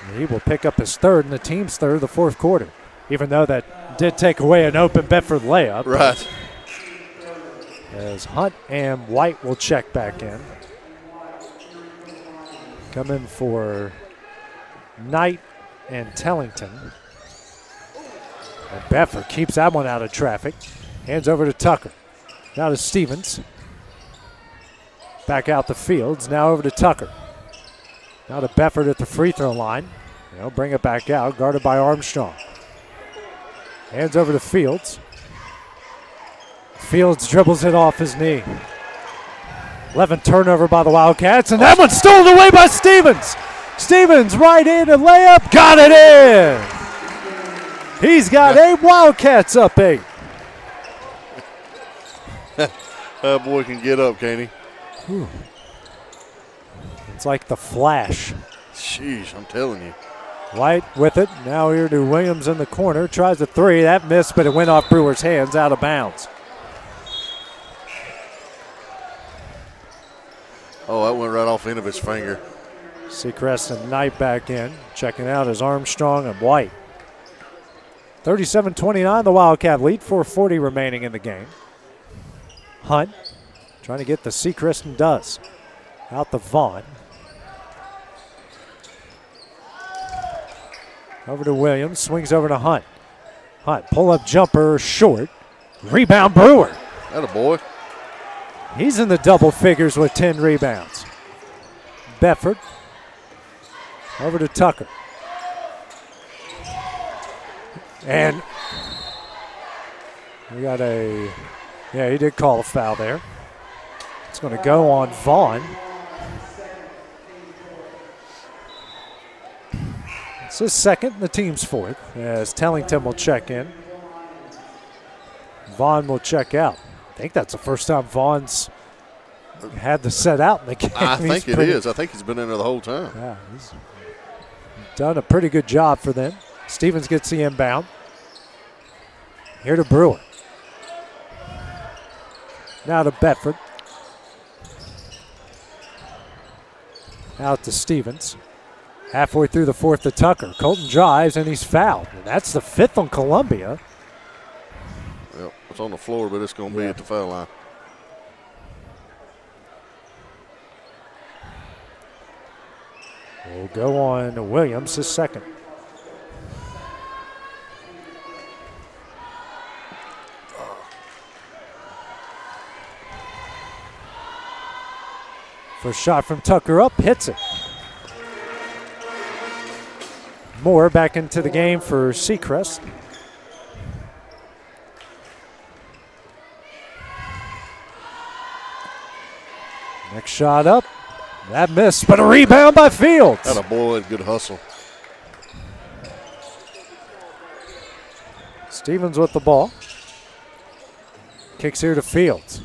And he will pick up his third and the team's third of the fourth quarter, even though that did take away an open Bedford layup. Right. As Hunt and White will check back in. Come in for Knight and Tellington. And Bedford keeps that one out of traffic. Hands over to Tucker. Now to Stevens. Back out to Fields. Now over to Tucker. Now to Bedford at the free throw line. They'll bring it back out, guarded by Armstrong. Hands over to Fields. Fields dribbles it off his knee. 11 turnover by the Wildcats, and that one's stolen away by Stevens. Stevens right in and layup, got it in. He's got 8 Wildcats up 8. That boy can get up, can't he? Whew. It's like the Flash. Sheesh, I'm telling you. White with it. Now here to Williams in the corner. Tries a 3. That missed, but it went off Brewer's hands, out of bounds. Oh, that went right off the end of his finger. Seacrest and Knight back in. Checking out is Armstrong and White. 37-29, the Wildcat lead. 4:40 remaining in the game. Hunt trying to get the Seacrest and does. Out to Vaughn. Over to Williams. Swings over to Hunt. Hunt, pull-up jumper, short. Rebound, Brewer. Atta boy. He's in the double figures with 10 rebounds. Bedford. Over to Tucker. And we got he did call a foul there. It's going to go on Vaughn. It's his second, the team's fourth, as Tellington will check in. Vaughn will check out. I think that's the first time Vaughn's had to set out in the game. I think it is. I think he's been in there the whole time. Yeah, he's done a pretty good job for them. Stevens gets the inbound. Here to Brewer. Now to Bedford. Out to Stevens. Halfway through the fourth to Tucker. Colton drives and he's fouled. And that's the 5th on Columbia. Yep, it's on the floor, but it's going to be at the foul line. We'll go on to Williams, his second. First shot from Tucker up, hits it. Moore back into the game for Seacrest. Next shot up. That missed, but a rebound by Fields. Atta boy, good hustle. Stevens with the ball. Kicks here to Fields.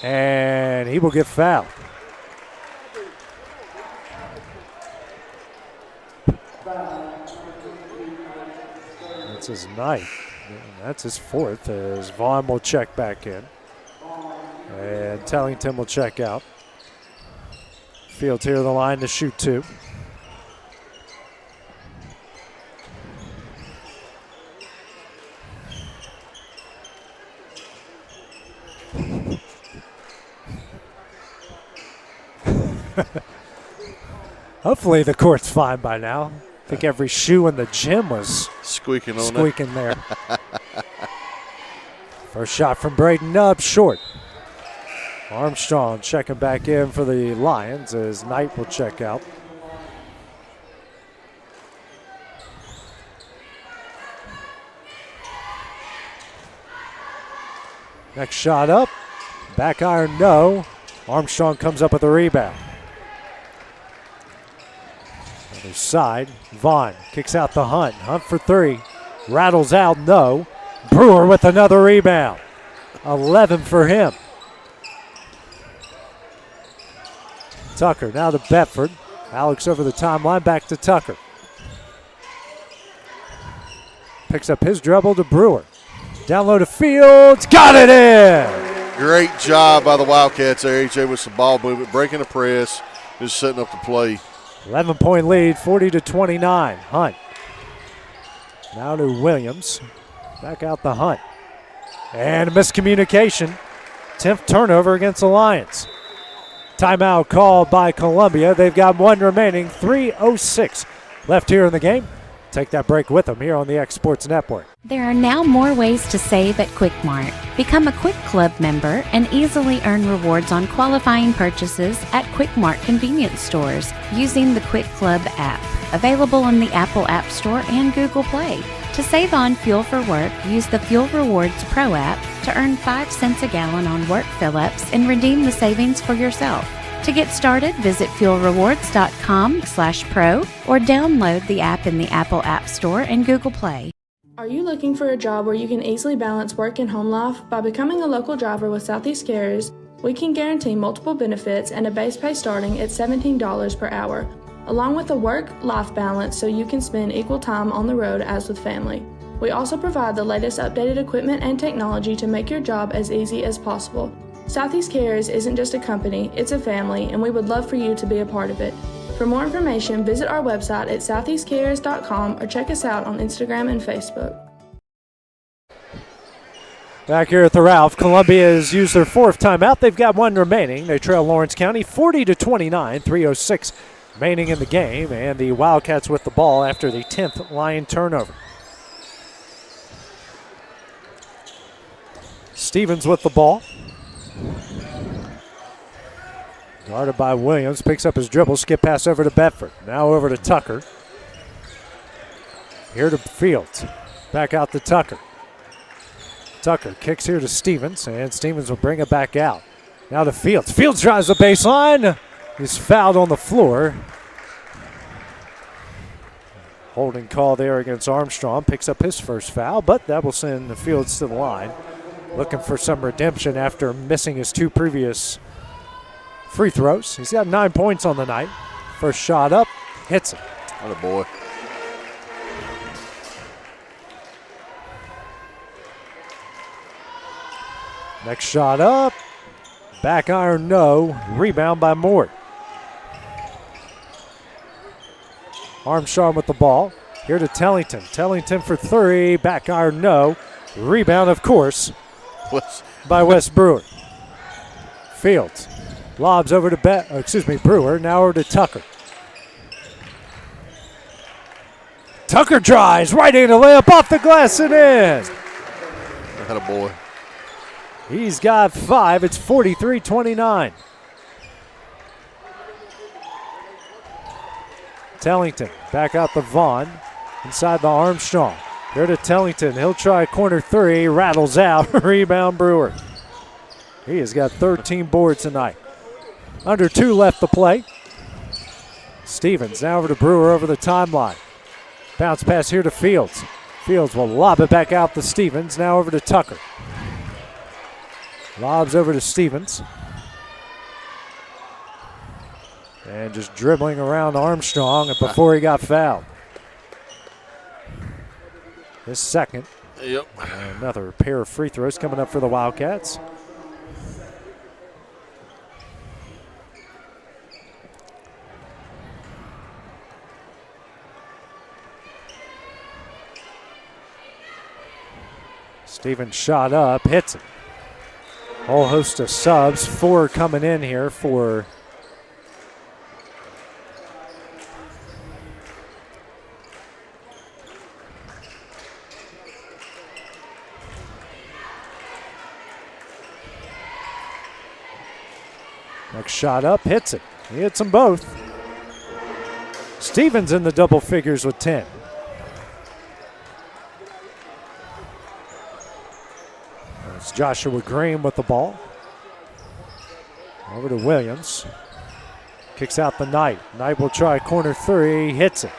And he will get fouled. That's his ninth. That's his fourth as Vaughn will check back in. And Tellington will check out. Fields here on the line to shoot 2. Hopefully the court's fine by now. I think every shoe in the gym was squeaking there. First shot from Braden Nubb, short. Armstrong checking back in for the Lions as Knight will check out. Next shot up. Back iron, no. Armstrong comes up with a rebound. Other side, Vaughn kicks out the Hunt. Hunt for 3. Rattles out, no. Brewer with another rebound. 11 for him. Tucker now to Bedford. Alex over the timeline, back to Tucker. Picks up his dribble to Brewer. Down low to Fields, got it in! Great job by the Wildcats there, AJ, with some ball movement, breaking the press, just setting up the play. 11-point lead, 40-29. Hunt. Now to Williams. Back out the Hunt. And a miscommunication. 10th turnover against the Lions. Timeout called by Columbia. They've got 1 remaining. 3:06 left here in the game. Take that break with them here on the X Sports Network. There are now more ways to save at Quick Mart. Become a Quick Club member and easily earn rewards on qualifying purchases at Quick Mart convenience stores using the Quick Club app, available on the Apple App Store and Google Play. To save on fuel for work, use the Fuel Rewards Pro app to earn 5 cents a gallon on work fill-ups and redeem the savings for yourself. To get started, visit fuelrewards.com/pro or download the app in the Apple App Store and Google Play. Are you looking for a job where you can easily balance work and home life? By becoming a local driver with Southeast Carriers, we can guarantee multiple benefits and a base pay starting at $17 per hour, along with a work-life balance so you can spend equal time on the road as with family. We also provide the latest updated equipment and technology to make your job as easy as possible. Southeast Carriers isn't just a company, it's a family, and we would love for you to be a part of it. For more information, visit our website at southeastcarriers.com or check us out on Instagram and Facebook. Back here at the Ralph, Columbia has used their 4th timeout. They've got 1 remaining. They trail Lawrence County 40-29, 3:06 remaining in the game, and the Wildcats with the ball after the 10th Lion turnover. Stevens with the ball. Guarded by Williams, picks up his dribble, skip pass over to Bedford. Now over to Tucker. Here to Fields. Back out to Tucker. Tucker kicks here to Stevens, and Stevens will bring it back out. Now to Fields. Fields drives the baseline. He's fouled on the floor. Holding call there against Armstrong. Picks up his first foul, but that will send the Fields to the line. Looking for some redemption after missing his 2 previous free throws. He's got 9 points on the night. First shot up, hits it. What a boy. Next shot up, back iron, no. Rebound by Moore. Armstrong with the ball. Here to Tellington. Tellington for 3, back iron, no. Rebound, of course, by Wes Brewer. Fields lobs over to Brewer. Now over to Tucker. Tucker drives right in, a layup off the glass and in. That a boy. He's got 5. It's 43-29. Tellington back out the Vaughn. Inside the Armstrong. Here to Tellington. He'll try corner 3. Rattles out. Rebound Brewer. He has got 13 boards tonight. Under 2 left to play. Stevens now over to Brewer over the timeline. Bounce pass here to Fields. Fields will lob it back out to Stevens. Now over to Tucker. Lobs over to Stevens. And just dribbling around Armstrong before he got fouled. His second. Yep. Another pair of free throws coming up for the Wildcats. Stevens shot up, hits it. Whole host of subs, 4 coming in here for next shot up, hits it. He hits them both. Stevens in the double figures with 10. It's Joshua Green with the ball. Over to Williams. Kicks out the Knight. Knight will try corner 3, hits it.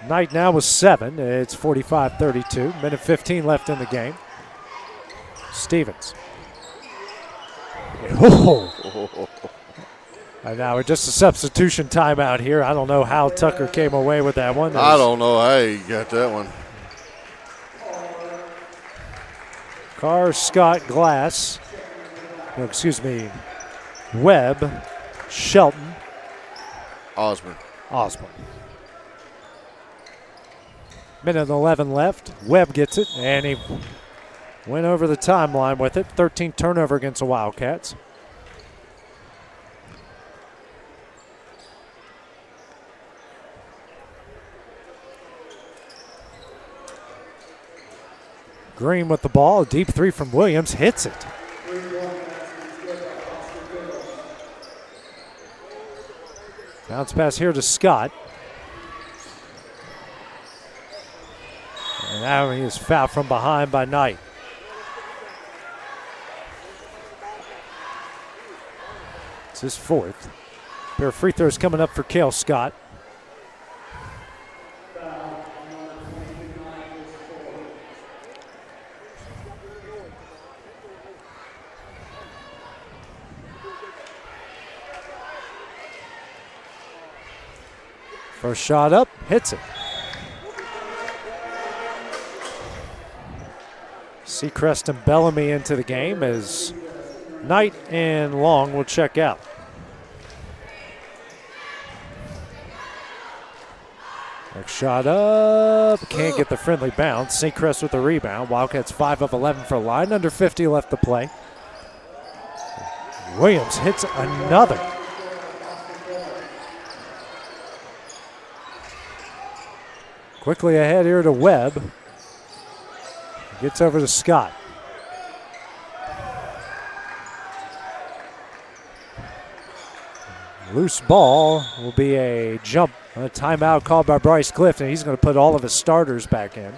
Knight now with 7. It's 45-32. Minute 15 left in the game. Stevens. Oh. And now just a substitution timeout here. I don't know how Tucker came away with that one. I don't know how he got that one. Carr, Scott, Glass. No, excuse me. Webb, Shelton. Osborne. Minute 11 left. Webb gets it, and he went over the timeline with it. 13th turnover against the Wildcats. Green with the ball. A deep 3 from Williams. Hits it. Bounce pass here to Scott. And now he is fouled from behind by Knight. It's his 4th. Pair of free throws coming up for Cale Scott. First shot up, hits it. Seacrest and Bellamy into the game as Knight and Long will check out. Next shot up, can't get the friendly bounce. Seacrest with the rebound. Wildcats 5 of 11 for line, under 50 left to play. Williams hits another. Quickly ahead here to Webb. Gets over to Scott. Loose ball will be a jump, a timeout called by Bryce Clift, and he's going to put all of his starters back in.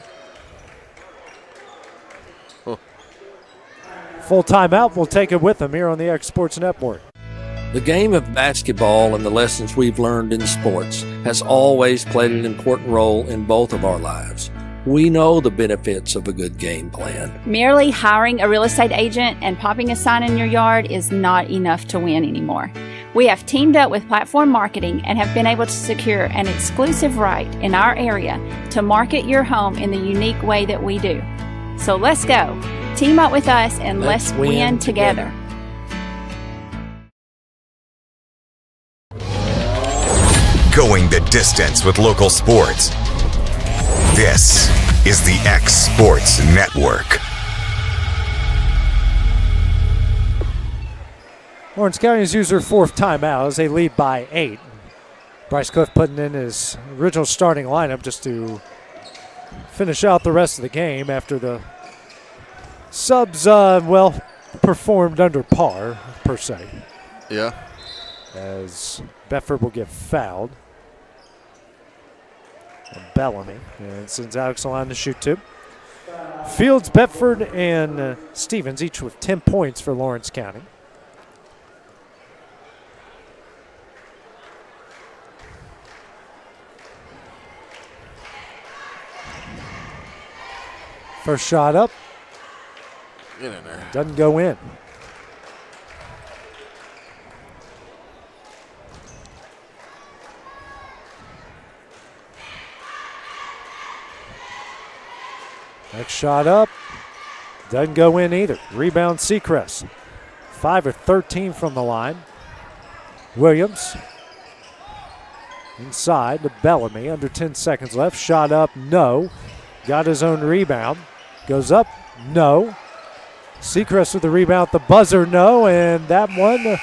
Full timeout, we'll take it with him here on the X Sports Network. The game of basketball and the lessons we've learned in sports has always played an important role in both of our lives. We know the benefits of a good game plan. Merely hiring a real estate agent and popping a sign in your yard is not enough to win anymore. We have teamed up with Platform Marketing and have been able to secure an exclusive right in our area to market your home in the unique way that we do. So let's go. Team up with us and let's win together. Going the distance with local sports. This is the X Sports Network. Lawrence County has used their 4th timeout as they lead by 8. Bryce Clift putting in his original starting lineup just to finish out the rest of the game after the subs, performed under par, per se. Yeah. As Bedford will get fouled. And Bellamy. And sends Alex Alon to shoot 2. Fields, Bedford, and Stevens each with 10 points for Lawrence County. First shot up. Get in there. Doesn't go in. Next shot up. Doesn't go in either. Rebound Seacrest. 5 of 13 from the line. Williams. Inside to Bellamy, under 10 seconds left. Shot up, no. Got his own rebound. Goes up, no. Seacrest with the rebound, the buzzer, no. And that one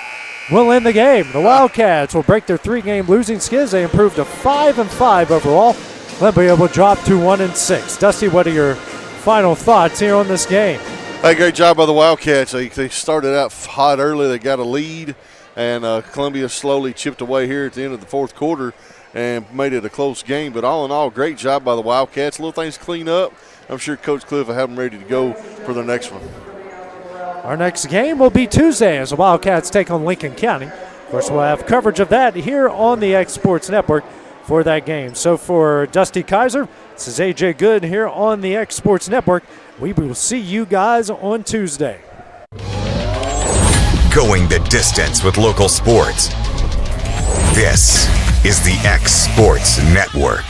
will end the game. The Wildcats will break their 3-game losing skid. They improve to 5-5 overall. They'll be able to drop to 1-6. Dusty, what are your final thoughts here on this game? Hey, great job by the Wildcats. They started out hot early. They got a lead, and Columbia slowly chipped away here at the end of the fourth quarter and made it a close game. But all in all, great job by the Wildcats. Little things to clean up. I'm sure Coach Cliff will have them ready to go for their next one. Our next game will be Tuesday as the Wildcats take on Lincoln County. Of course, we'll have coverage of that here on the X Sports Network for that game. So for Dusty Kaiser, this is AJ Good here on the X Sports Network. We will see you guys on Tuesday. Going the distance with local sports. This is the X Sports Network.